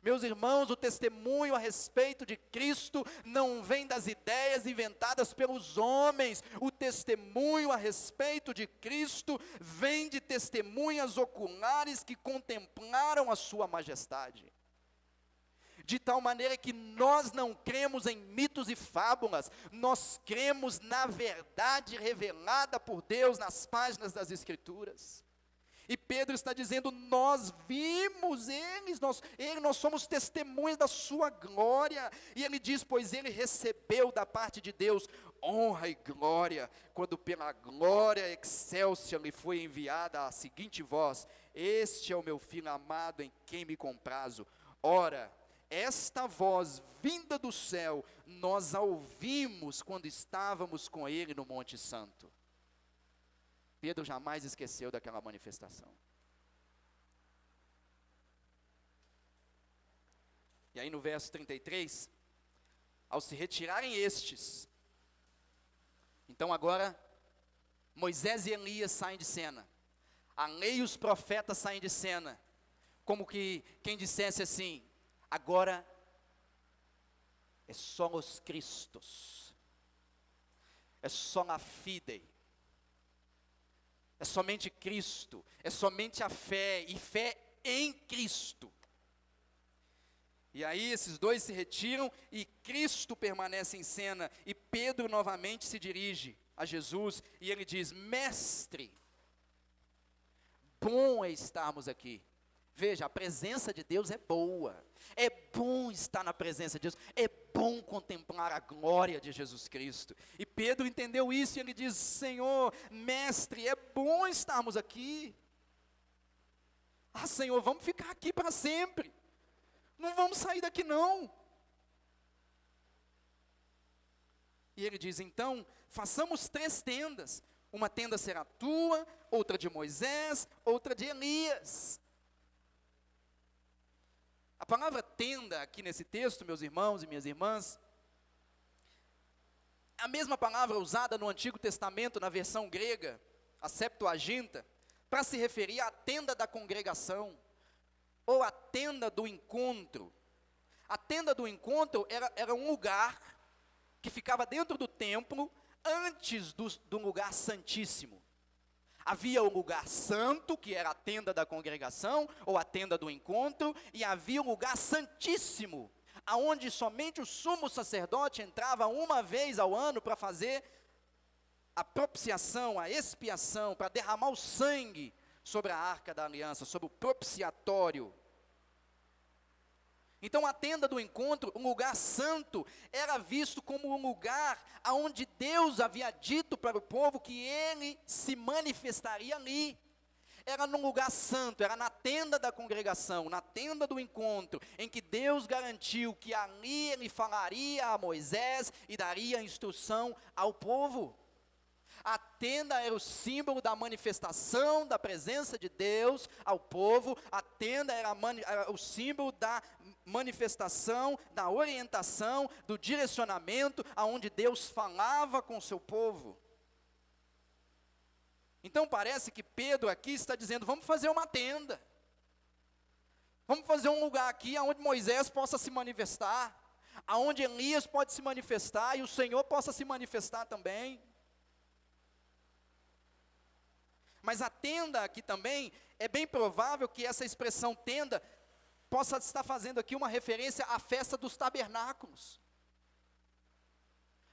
Meus irmãos, o testemunho a respeito de Cristo não vem das ideias inventadas pelos homens. O testemunho a respeito de Cristo vem de testemunhas oculares que contemplaram a sua majestade. de tal maneira que nós não cremos em mitos e fábulas, nós cremos na verdade revelada por Deus nas páginas das Escrituras. E Pedro está dizendo, nós vimos nós somos testemunhas da sua glória. E ele diz, pois ele recebeu da parte de Deus honra e glória, quando pela glória excelsa lhe foi enviada a seguinte voz: este é o meu filho amado em quem me comprazo. Ora, esta voz vinda do céu, nós a ouvimos quando estávamos com ele no Monte Santo. Pedro jamais esqueceu daquela manifestação. E aí no verso 33, ao se retirarem estes, então agora Moisés e Elias saem de cena, a lei e os profetas saem de cena, como que quem dissesse assim, agora é só os Cristos, é só a fidei, é somente Cristo, é somente a fé, e fé em Cristo. E aí esses dois se retiram, e Cristo permanece em cena, e Pedro novamente se dirige a Jesus, e ele diz, mestre, bom é estarmos aqui. Veja, a presença de Deus é boa, é bom estar na presença de Deus, é bom contemplar a glória de Jesus Cristo. E Pedro entendeu isso e ele diz, Senhor, mestre, é bom estarmos aqui. Ah, Senhor, vamos ficar aqui para sempre, não vamos sair daqui não. E ele diz, então, façamos 3 tendas, uma tenda será tua, outra de Moisés, outra de Elias. A palavra tenda aqui nesse texto, meus irmãos e minhas irmãs, é a mesma palavra usada no Antigo Testamento, na versão grega, a Septuaginta, para se referir à tenda da congregação, ou à tenda do encontro. A tenda do encontro era um lugar que ficava dentro do templo, antes do lugar santíssimo. Havia o lugar santo, que era a tenda da congregação, ou a tenda do encontro, e havia o lugar santíssimo, aonde somente o sumo sacerdote entrava uma vez ao ano para fazer a propiciação, a expiação, para derramar o sangue sobre a arca da aliança, sobre o propiciatório. Então a tenda do encontro, um lugar santo, era visto como um lugar onde Deus havia dito para o povo que ele se manifestaria ali. Era num lugar santo, era na tenda da congregação, na tenda do encontro, em que Deus garantiu que ali ele falaria a Moisés e daria instrução ao povo. A tenda era o símbolo da manifestação da presença de Deus ao povo, a tenda era o símbolo da manifestação, da orientação, do direcionamento, aonde Deus falava com o seu povo. Então parece que Pedro aqui está dizendo, vamos fazer uma tenda, vamos fazer um lugar aqui, onde Moisés possa se manifestar, aonde Elias pode se manifestar, e o Senhor possa se manifestar também. Mas a tenda aqui também, é bem provável que essa expressão tenda possa estar fazendo aqui uma referência à festa dos tabernáculos,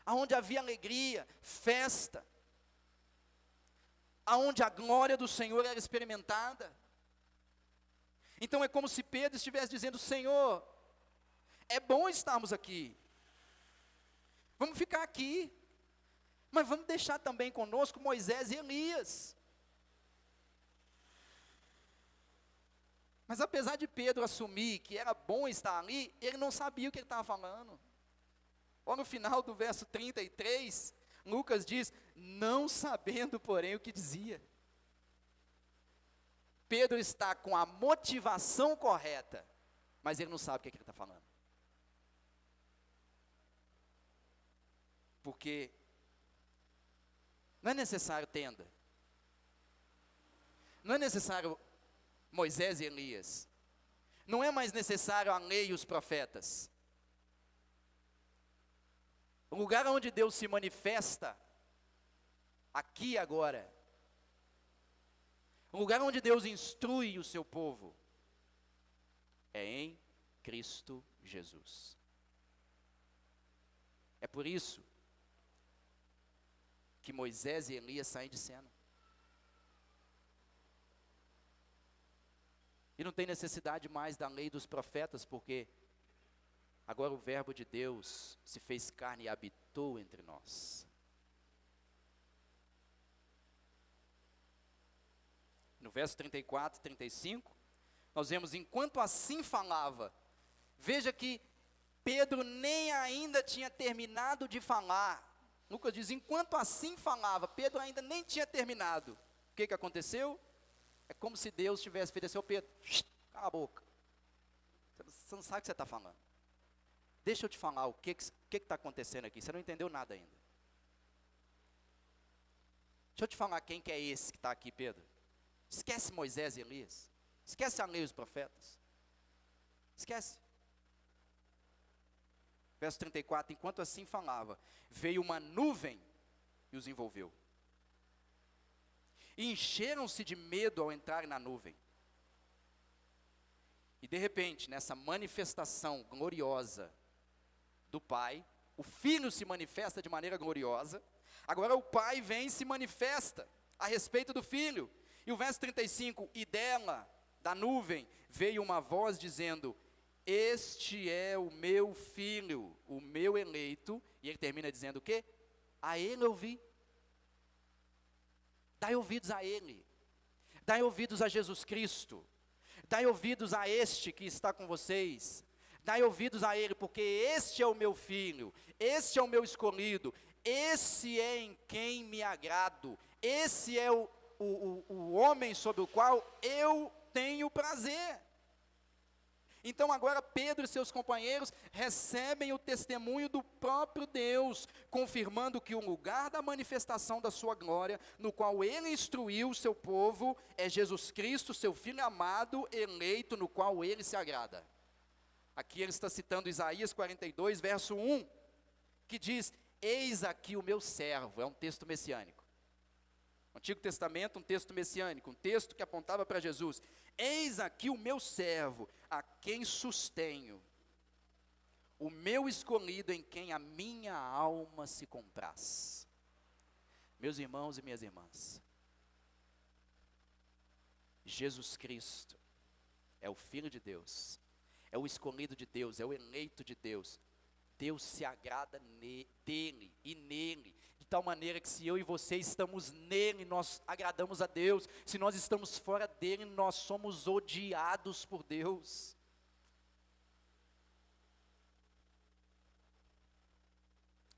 aonde havia alegria, festa, aonde a glória do Senhor era experimentada. Então é como se Pedro estivesse dizendo, Senhor, é bom estarmos aqui, vamos ficar aqui, mas vamos deixar também conosco Moisés e Elias. Mas apesar de Pedro assumir que era bom estar ali, ele não sabia o que ele estava falando. Olha no final do verso 33, Lucas diz, não sabendo porém o que dizia. Pedro está com a motivação correta, mas ele não sabe o que ele está falando. Porque não é necessário tenda, não é necessário Moisés e Elias, não é mais necessário a lei e os profetas. O lugar onde Deus se manifesta, aqui e agora, o lugar onde Deus instrui o seu povo, é em Cristo Jesus. É por isso que Moisés e Elias saem de cena. E não tem necessidade mais da lei dos profetas, porque agora o verbo de Deus se fez carne e habitou entre nós. No verso 34 e 35, nós vemos, enquanto assim falava, veja que Pedro nem ainda tinha terminado de falar. Lucas diz, enquanto assim falava, Pedro ainda nem tinha terminado. O que aconteceu? É como se Deus tivesse feito assim, ô Pedro, cala a boca. Você não sabe o que você está falando. Deixa eu te falar o que está acontecendo aqui. Você não entendeu nada ainda. Deixa eu te falar quem que é esse que está aqui, Pedro. Esquece Moisés e Elias. Esquece a lei dos profetas. Esquece. Verso 34, enquanto assim falava, veio uma nuvem e os envolveu. E encheram-se de medo ao entrar na nuvem. E de repente, nessa manifestação gloriosa do Pai, o Filho se manifesta de maneira gloriosa. Agora o Pai vem e se manifesta a respeito do Filho. E o verso 35, e dela, da nuvem, veio uma voz dizendo, este é o meu Filho, o meu eleito. E ele termina dizendo o quê? A ele ouvi. Dai ouvidos a Ele, dai ouvidos a Jesus Cristo, dai ouvidos a este que está com vocês, dai ouvidos a Ele, porque este é o meu Filho, este é o meu escolhido, esse é em quem me agrado, esse é o homem sobre o qual eu tenho prazer. Então agora Pedro e seus companheiros recebem o testemunho do próprio Deus, confirmando que o lugar da manifestação da sua glória, no qual ele instruiu o seu povo, é Jesus Cristo, seu Filho amado, eleito, no qual ele se agrada. Aqui ele está citando Isaías 42, verso 1, que diz, eis aqui o meu servo, é um texto messiânico. Antigo Testamento, um texto messiânico, um texto que apontava para Jesus. Eis aqui o meu servo, a quem sustenho, o meu escolhido em quem a minha alma se compraz. Meus irmãos e minhas irmãs, Jesus Cristo é o Filho de Deus, é o escolhido de Deus, é o eleito de Deus. Deus se agrada dele e nele, de tal maneira que se eu e você estamos nele, nós agradamos a Deus. Se nós estamos fora dele, nós somos odiados por Deus.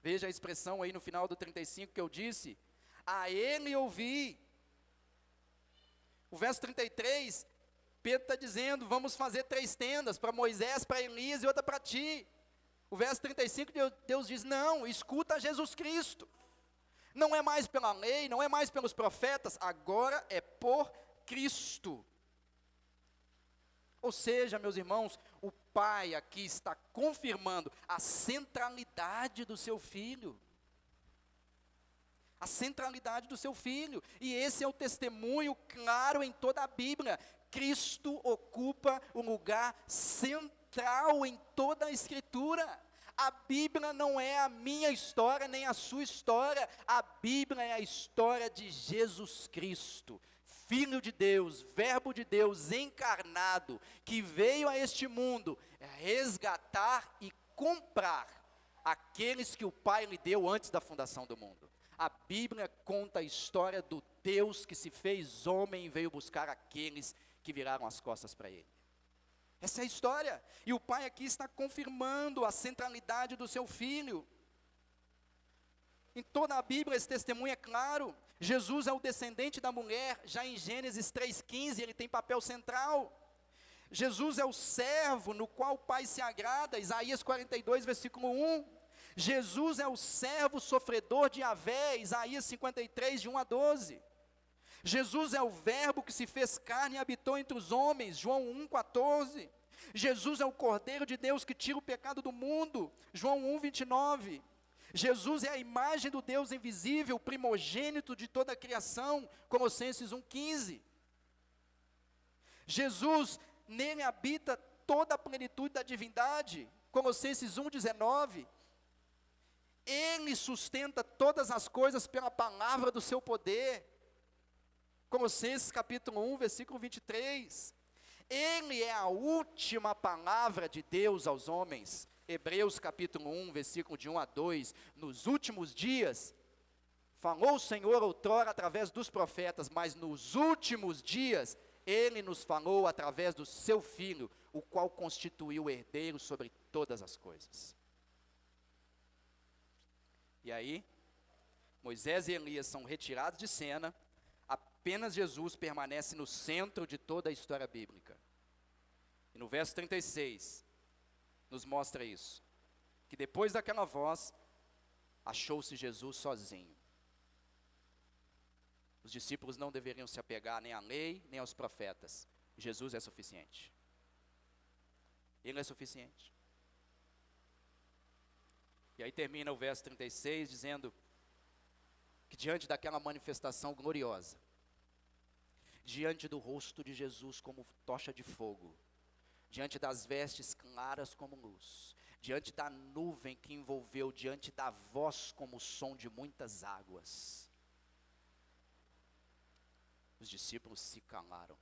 Veja a expressão aí no final do 35 que eu disse, a ele ouvi. O verso 33, Pedro está dizendo, vamos fazer 3 tendas, para Moisés, para Elias e outra para ti. O verso 35, Deus diz, não, escuta Jesus Cristo. Não é mais pela lei, não é mais pelos profetas, agora é por Cristo. Ou seja, meus irmãos, o Pai aqui está confirmando a centralidade do seu Filho. A centralidade do seu Filho. E esse é o testemunho claro em toda a Bíblia. Cristo ocupa um lugar central em toda a Escritura. A Bíblia não é a minha história, nem a sua história. A Bíblia é a história de Jesus Cristo, Filho de Deus, Verbo de Deus encarnado, que veio a este mundo resgatar e comprar aqueles que o Pai lhe deu antes da fundação do mundo. A Bíblia conta a história do Deus que se fez homem e veio buscar aqueles que viraram as costas para Ele. Essa é a história, e o Pai aqui está confirmando a centralidade do seu Filho. Em toda a Bíblia esse testemunho é claro. Jesus é o descendente da mulher, já em Gênesis 3,15 ele tem papel central. Jesus é o servo no qual o Pai se agrada, Isaías 42, versículo 1. Jesus é o servo sofredor de Yahvé, Isaías 53, de 1 a 12. Jesus é o verbo que se fez carne e habitou entre os homens, João 1,14. Jesus é o Cordeiro de Deus que tira o pecado do mundo, João 1,29. Jesus é a imagem do Deus invisível, primogênito de toda a criação, Colossenses 1,15. Jesus, nele habita toda a plenitude da divindade. Colossenses 1,19. Ele sustenta todas as coisas pela palavra do seu poder. Colossenses capítulo 1, versículo 23. Ele é a última palavra de Deus aos homens. Hebreus capítulo 1, versículo de 1 a 2. Nos últimos dias, falou o Senhor outrora através dos profetas, mas nos últimos dias, Ele nos falou através do seu Filho, o qual constituiu o herdeiro sobre todas as coisas. E aí, Moisés e Elias são retirados de cena, apenas Jesus permanece no centro de toda a história bíblica. E no verso 36, nos mostra isso, que depois daquela voz, achou-se Jesus sozinho. Os discípulos não deveriam se apegar nem à lei, nem aos profetas. Jesus é suficiente. Ele é suficiente. E aí termina o verso 36 dizendo que diante daquela manifestação gloriosa, diante do rosto de Jesus como tocha de fogo, diante das vestes claras como luz, diante da nuvem que envolveu, diante da voz como o som de muitas águas, os discípulos se calaram.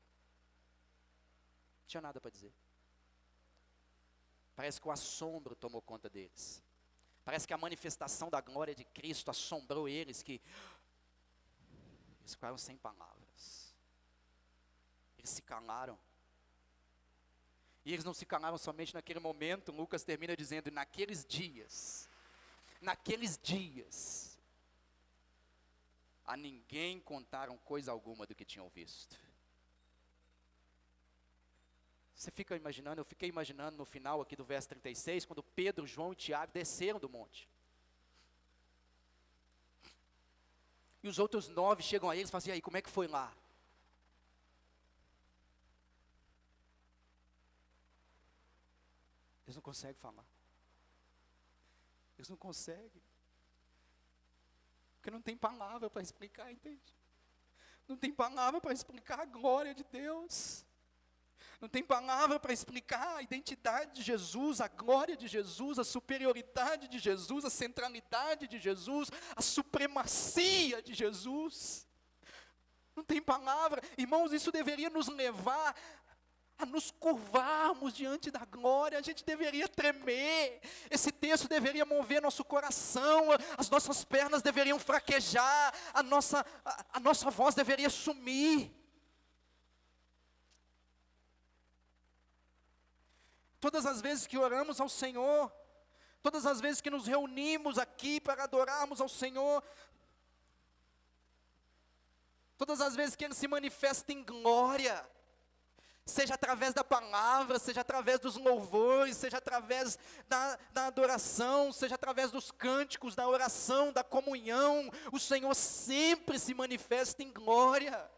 Não tinha nada para dizer. Parece que o assombro tomou conta deles. Parece que a manifestação da glória de Cristo assombrou eles, que eles ficaram sem palavras. Eles se calaram. E eles não se calaram somente naquele momento. Lucas termina dizendo, naqueles dias, a ninguém contaram coisa alguma do que tinham visto. Você fica imaginando, eu fiquei imaginando no final aqui do verso 36, quando Pedro, João e Tiago desceram do monte. E os outros 9 chegam a eles e falam assim, e aí, como é que foi lá? Eles não conseguem falar. Eles não conseguem. Porque não tem palavra para explicar, entende? Não tem palavra para explicar a glória de Deus. Não tem palavra para explicar a identidade de Jesus, a glória de Jesus, a superioridade de Jesus, a centralidade de Jesus, a supremacia de Jesus. Não tem palavra. Irmãos, isso deveria nos levar a nos curvarmos diante da glória. A gente deveria tremer, esse texto deveria mover nosso coração, as nossas pernas deveriam fraquejar, a nossa voz deveria sumir. Todas as vezes que oramos ao Senhor, todas as vezes que nos reunimos aqui para adorarmos ao Senhor, todas as vezes que Ele se manifesta em glória, seja através da palavra, seja através dos louvores, seja através da adoração, seja através dos cânticos, da oração, da comunhão, o Senhor sempre se manifesta em glória.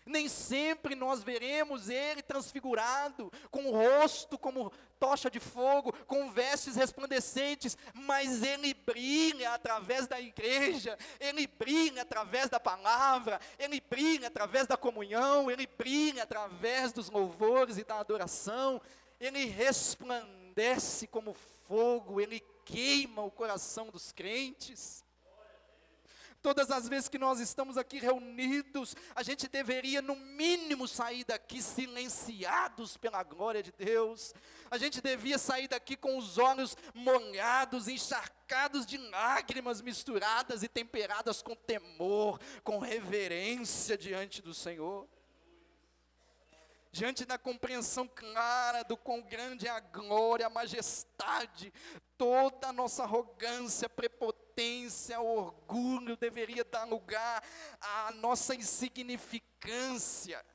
Nem sempre nós veremos Ele transfigurado, com o rosto como tocha de fogo, com vestes resplandecentes, mas Ele brilha através da igreja, Ele brilha através da palavra, Ele brilha através da comunhão, Ele brilha através dos louvores e da adoração, Ele resplandece como fogo, Ele queima o coração dos crentes. Todas as vezes que nós estamos aqui reunidos, a gente deveria no mínimo sair daqui silenciados pela glória de Deus. A gente devia sair daqui com os olhos molhados, encharcados de lágrimas misturadas e temperadas com temor, com reverência diante do Senhor. Diante da compreensão clara do quão grande é a glória, a majestade, toda a nossa arrogância, prepotência, orgulho deveria dar lugar à nossa insignificância.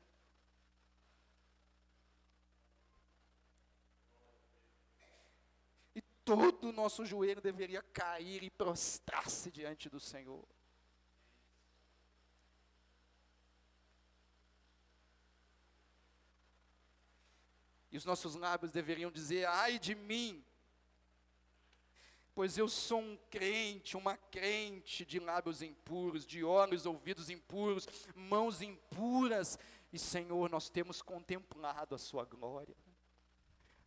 E todo o nosso joelho deveria cair e prostrar-se diante do Senhor. E os nossos lábios deveriam dizer, ai de mim, Pois eu sou um crente, uma crente de lábios impuros, de olhos, ouvidos impuros, mãos impuras. E Senhor, nós temos contemplado a sua glória.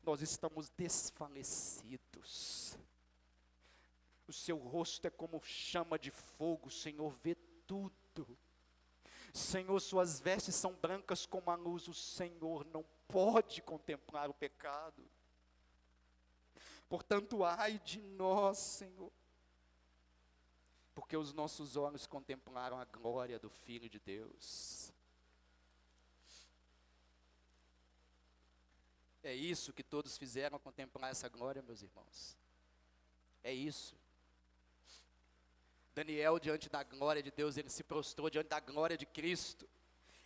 Nós estamos desfalecidos. O seu rosto é como chama de fogo, o Senhor vê tudo. Senhor, suas vestes são brancas como a luz, o Senhor não pode contemplar o pecado. Portanto, ai de nós, Senhor, porque os nossos olhos contemplaram a glória do Filho de Deus. É isso que todos fizeram, contemplar essa glória, meus irmãos. É isso. Daniel, diante da glória de Deus, ele se prostrou diante da glória de Cristo.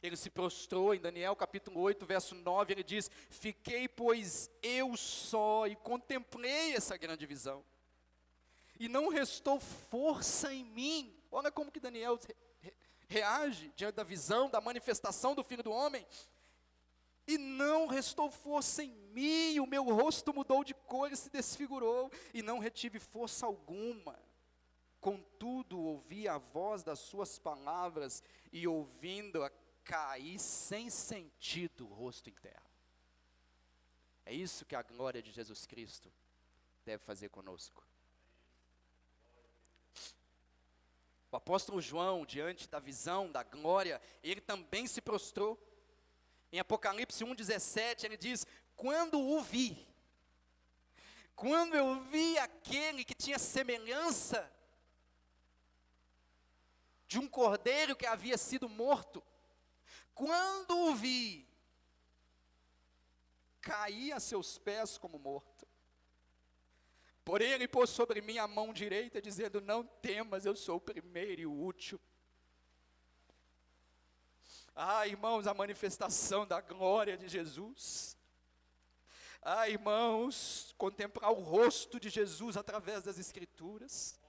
Ele se prostrou em Daniel capítulo 8, verso 9, ele diz: fiquei, pois, eu só, e contemplei essa grande visão. E não restou força em mim. Olha como que Daniel reage diante da visão, da manifestação do Filho do Homem. E não restou força em mim, o meu rosto mudou de cor e se desfigurou, e não retive força alguma. Contudo, ouvi a voz das suas palavras, e ouvindo-a, caí sem sentido, o rosto em terra. É isso que a glória de Jesus Cristo deve fazer conosco. O apóstolo João, diante da visão, da glória, ele também se prostrou. Em Apocalipse 1,17, ele diz: quando o vi, quando eu vi aquele que tinha semelhança de um cordeiro que havia sido morto, quando o vi, caí a seus pés como morto. Porém ele pôs sobre mim a mão direita, dizendo: não temas, eu sou o primeiro e o último. Ah, irmãos, a manifestação da glória de Jesus. Ah, irmãos, contemplar o rosto de Jesus através das Escrituras.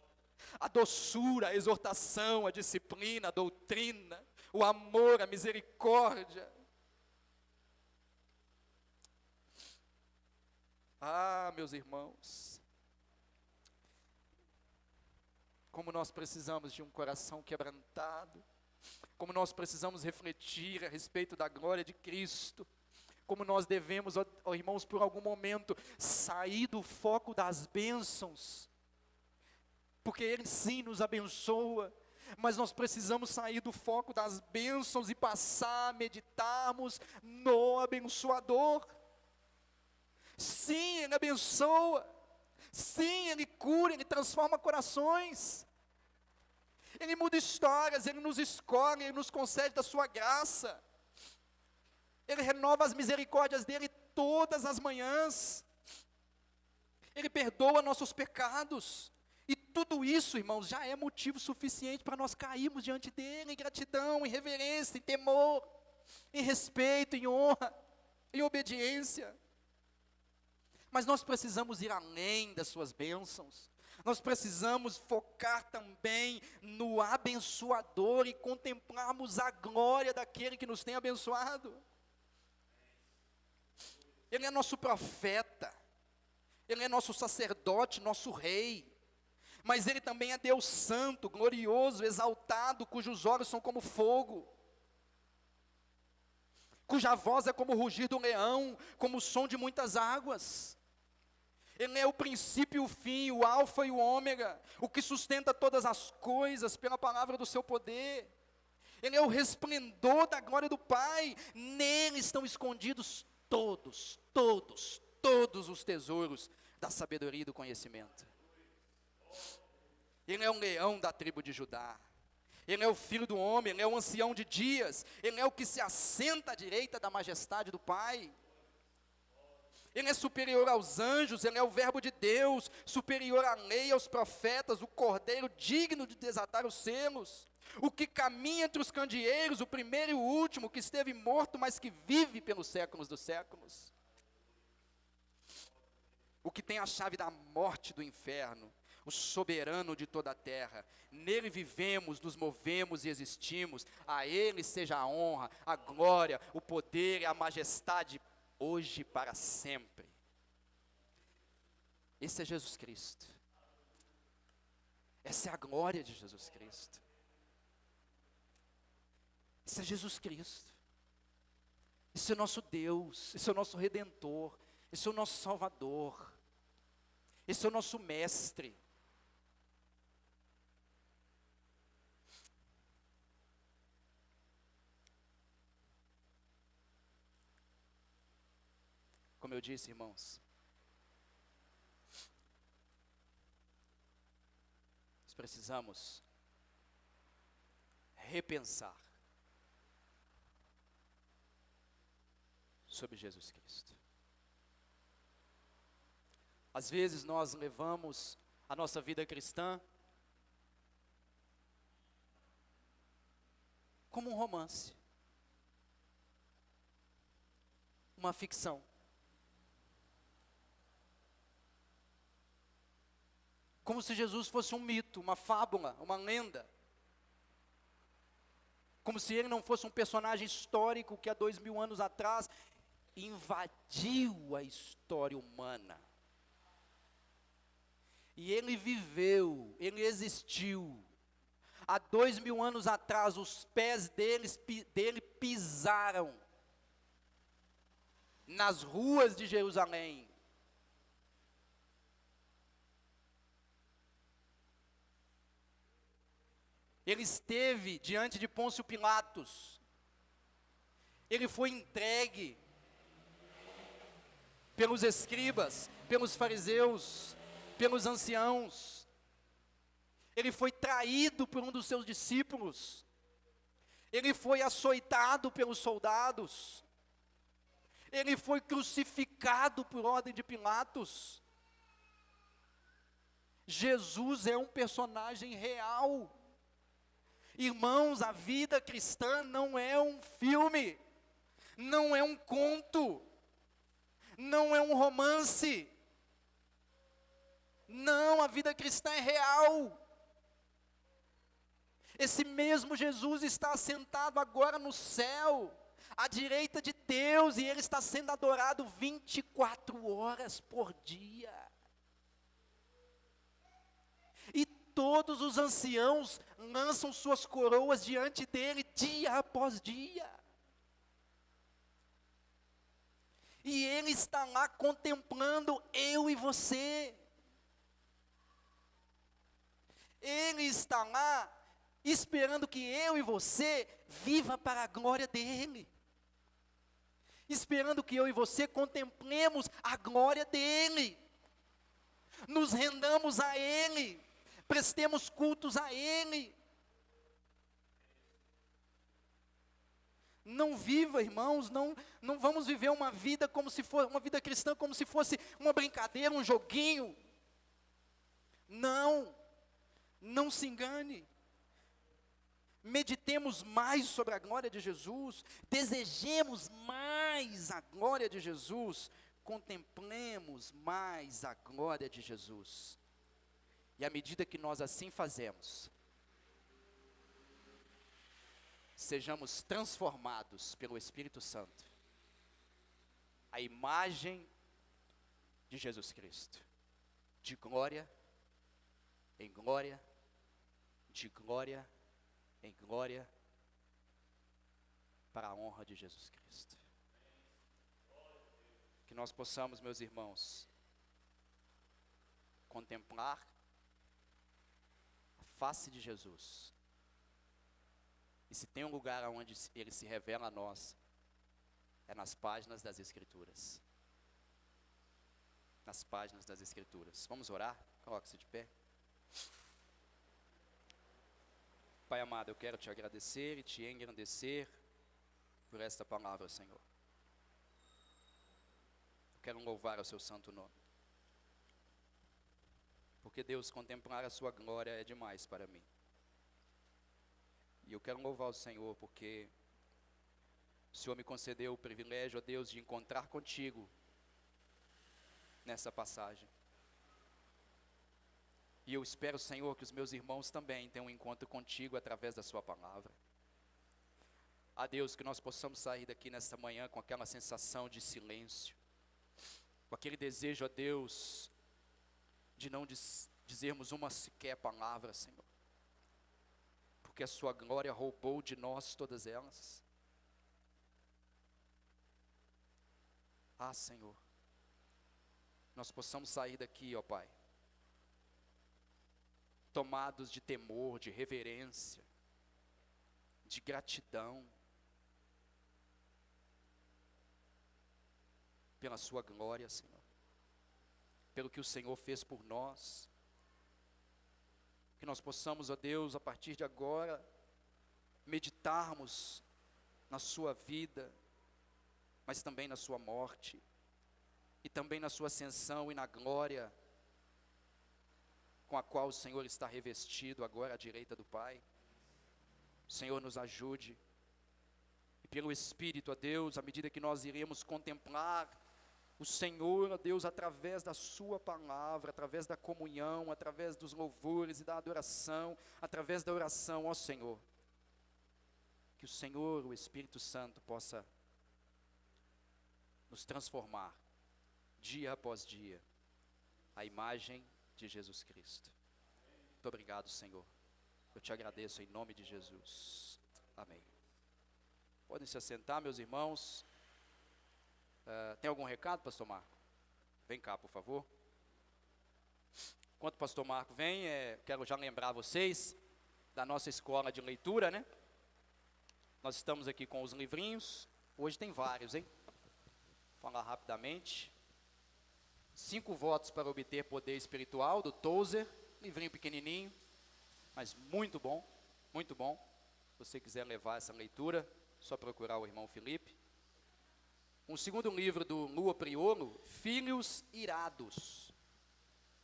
A doçura, a exortação, a disciplina, a doutrina, o amor, a misericórdia. Ah, meus irmãos, como nós precisamos de um coração quebrantado, como nós precisamos refletir a respeito da glória de Cristo, como nós devemos, ó irmãos, por algum momento, sair do foco das bênçãos, porque Ele sim nos abençoa, mas nós precisamos sair do foco das bênçãos e passar a meditarmos no abençoador. Sim, Ele abençoa, sim, Ele cura, Ele transforma corações, Ele muda histórias, Ele nos escolhe, Ele nos concede da sua graça, Ele renova as misericórdias dEle todas as manhãs, Ele perdoa nossos pecados, e tudo isso, irmãos, já é motivo suficiente para nós cairmos diante dEle, em gratidão, em reverência, em temor, em respeito, em honra, em obediência. Mas nós precisamos ir além das suas bênçãos, nós precisamos focar também no abençoador e contemplarmos a glória daquele que nos tem abençoado. Ele é nosso profeta, Ele é nosso sacerdote, nosso rei, mas Ele também é Deus santo, glorioso, exaltado, cujos olhos são como fogo, cuja voz é como o rugir do leão, como o som de muitas águas. Ele é o princípio e o fim, o alfa e o ômega, o que sustenta todas as coisas pela palavra do seu poder. Ele é o resplendor da glória do Pai, nele estão escondidos todos os tesouros da sabedoria e do conhecimento. Ele é um leão da tribo de Judá, Ele é o Filho do homem, Ele é o ancião de dias, Ele é o que se assenta à direita da majestade do Pai. Ele é superior aos anjos, Ele é o verbo de Deus, superior à lei, aos profetas, o cordeiro digno de desatar os selos, o que caminha entre os candeeiros, o primeiro e o último, que esteve morto, mas que vive pelos séculos dos séculos, o que tem a chave da morte e do inferno, o soberano de toda a terra. Nele vivemos, nos movemos e existimos, a Ele seja a honra, a glória, o poder e a majestade, hoje e para sempre. Esse é Jesus Cristo. Essa é a glória de Jesus Cristo. Esse é Jesus Cristo. Esse é o nosso Deus, esse é o nosso Redentor, esse é o nosso Salvador, esse é o nosso Mestre. Como eu disse, irmãos, nós precisamos repensar sobre Jesus Cristo. Às vezes nós levamos a nossa vida cristã como um romance, uma ficção. Como se Jesus fosse um mito, uma fábula, uma lenda. Como se ele não fosse um personagem histórico que há 2000 anos atrás invadiu a história humana. E ele viveu, ele existiu. Há 2000 anos atrás, os pés dele pisaram nas ruas de Jerusalém. Ele esteve diante de Pôncio Pilatos. Ele foi entregue pelos escribas, pelos fariseus, pelos anciãos. Ele foi traído por um dos seus discípulos. Ele foi açoitado pelos soldados. Ele foi crucificado por ordem de Pilatos. Jesus é um personagem real. Irmãos, a vida cristã não é um filme, não é um conto, não é um romance. Não, a vida cristã é real. Esse mesmo Jesus está assentado agora no céu, à direita de Deus, e Ele está sendo adorado 24 horas por dia. E todos os anciãos lançam suas coroas diante dEle, dia após dia. E Ele está lá contemplando eu e você. Ele está lá esperando que eu e você viva para a glória dEle. Esperando que eu e você contemplemos a glória dEle. Nos rendamos a Ele. Prestemos cultos a Ele. Não viva, irmãos, não vamos viver uma vida como se fosse, uma vida cristã como se fosse uma brincadeira, um joguinho. Não se engane. Meditemos mais sobre a glória de Jesus, desejemos mais a glória de Jesus, contemplemos mais a glória de Jesus. E à medida que nós assim fazemos, sejamos transformados pelo Espírito Santo, a imagem de Jesus Cristo, de glória em glória, de glória em glória, para a honra de Jesus Cristo. Que nós possamos, meus irmãos, contemplar a face de Jesus. E se tem um lugar onde Ele se revela a nós, é nas páginas das Escrituras. Nas páginas das Escrituras. Vamos orar? Coloque-se de pé. Pai amado, eu quero te agradecer e te engrandecer por esta palavra, Senhor. Eu quero louvar o seu santo nome. Porque, Deus, contemplar a sua glória é demais para mim. E eu quero louvar o Senhor porque o Senhor me concedeu o privilégio, ó Deus, de encontrar contigo nessa passagem. E eu espero, Senhor, que os meus irmãos também tenham um encontro contigo através da sua palavra. A Deus, que nós possamos sair daqui nesta manhã com aquela sensação de silêncio, com aquele desejo, a Deus, de não dizermos uma sequer palavra, Senhor, porque a sua glória roubou de nós todas elas. Ah, Senhor, nós possamos sair daqui, ó Pai, tomados de temor, de reverência, de gratidão, pela sua glória, Senhor, pelo que o Senhor fez por nós. Que nós possamos, ó Deus, a partir de agora, meditarmos na sua vida, mas também na sua morte, e também na sua ascensão e na glória com a qual o Senhor está revestido agora à direita do Pai. O Senhor nos ajude, e pelo Espírito, ó Deus, à medida que nós iremos contemplar o Senhor, ó Deus, através da sua palavra, através da comunhão, através dos louvores e da adoração, através da oração, ó Senhor, que o Senhor, o Espírito Santo, possa nos transformar, dia após dia, à imagem de Jesus Cristo. Muito obrigado, Senhor. Eu te agradeço em nome de Jesus. Amém. Podem se assentar, meus irmãos. Tem algum recado, pastor Marco? Vem cá, por favor. Enquanto o pastor Marco vem, quero já lembrar vocês da nossa escola de leitura, né? Nós estamos aqui com os livrinhos. Hoje tem vários, hein? Vou falar rapidamente. 5 votos para obter poder espiritual, do Tozer. Livrinho pequenininho, mas muito bom, muito bom. Se você quiser levar essa leitura, só procurar o irmão Felipe. Um segundo livro do Lua Priolo, Filhos Irados.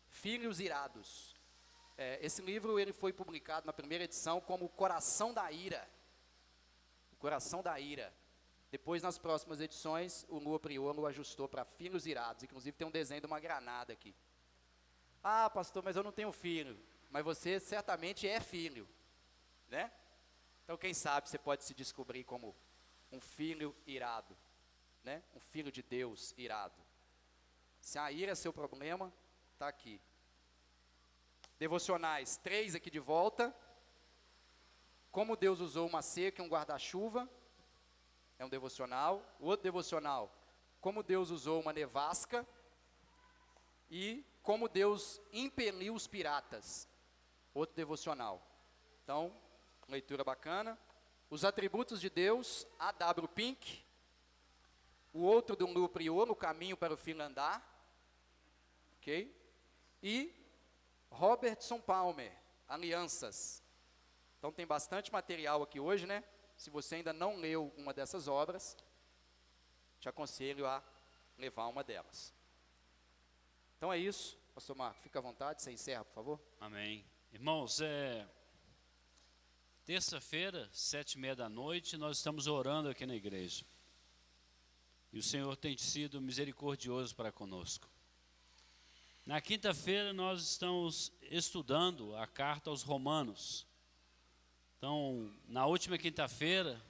Filhos Irados. Esse livro ele foi publicado na primeira edição como Coração da Ira. O Coração da Ira. Depois, nas próximas edições, o Lua Priolo ajustou para Filhos Irados. Inclusive tem um desenho de uma granada aqui. Ah, pastor, mas eu não tenho filho. Mas você certamente é filho, né? Então, quem sabe você pode se descobrir como um filho irado, né? Um filho de Deus irado. Se a ira é seu problema, está aqui. Devocionais, 3 aqui de volta. Como Deus usou uma seca e um guarda-chuva. É um devocional. O outro devocional, como Deus usou uma nevasca. E como Deus impeliu os piratas. Outro devocional. Então, leitura bacana. Os atributos de Deus, A.W. Pink. O outro do Lua Priolo, O Caminho para o Filho Andar. Ok? E Robertson Palmer, Alianças. Então tem bastante material aqui hoje, né? Se você ainda não leu uma dessas obras, te aconselho a levar uma delas. Então é isso. Pastor Marco, fica à vontade, você encerra, por favor. Amém. Irmãos, terça-feira, 7h30 da noite, nós estamos orando aqui na igreja. E o Senhor tem sido misericordioso para conosco. Na quinta-feira, nós estamos estudando a carta aos Romanos. Então, na última quinta-feira,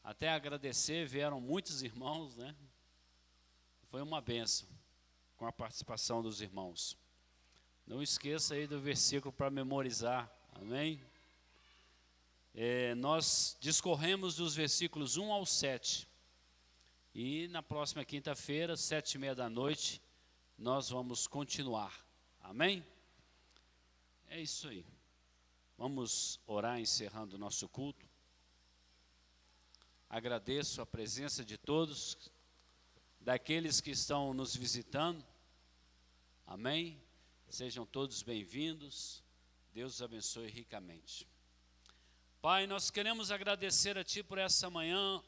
até agradecer, vieram muitos irmãos, né? Foi uma bênção com a participação dos irmãos. Não esqueça aí do versículo para memorizar, amém? Nós discorremos dos versículos 1 ao 7. E na próxima quinta-feira, 7h30 da noite, nós vamos continuar, amém? É isso aí. Vamos orar encerrando o nosso culto. Agradeço a presença de todos, daqueles que estão nos visitando, amém? Sejam todos bem-vindos, Deus os abençoe ricamente. Pai, nós queremos agradecer a Ti por essa manhã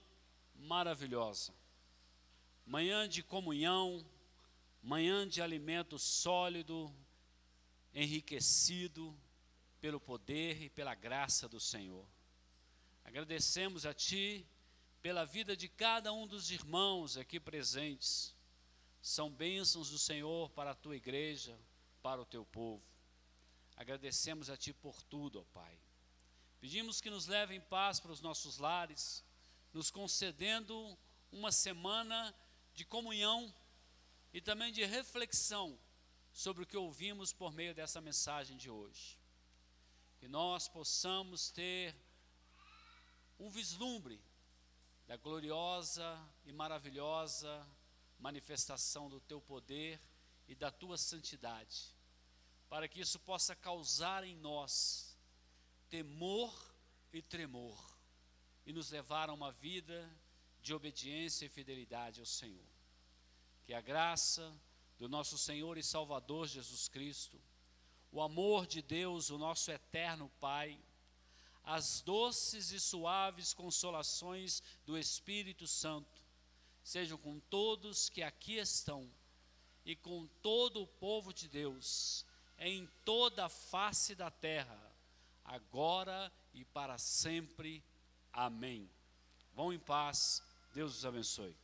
maravilhosa, manhã de comunhão, manhã de alimento sólido, enriquecido pelo poder e pela graça do Senhor. Agradecemos a Ti pela vida de cada um dos irmãos aqui presentes. São bênçãos do Senhor para a Tua igreja, para o Teu povo. Agradecemos a Ti por tudo, ó Pai. Pedimos que nos leve em paz para os nossos lares, nos concedendo uma semana de comunhão e também de reflexão sobre o que ouvimos por meio dessa mensagem de hoje. Que nós possamos ter um vislumbre da gloriosa e maravilhosa manifestação do teu poder e da tua santidade, para que isso possa causar em nós temor e tremor e nos levar a uma vida de obediência e fidelidade ao Senhor. Que a graça do nosso Senhor e Salvador Jesus Cristo, o amor de Deus, o nosso eterno Pai, as doces e suaves consolações do Espírito Santo, sejam com todos que aqui estão e com todo o povo de Deus, em toda a face da terra, agora e para sempre. Amém. Vão em paz, Deus os abençoe.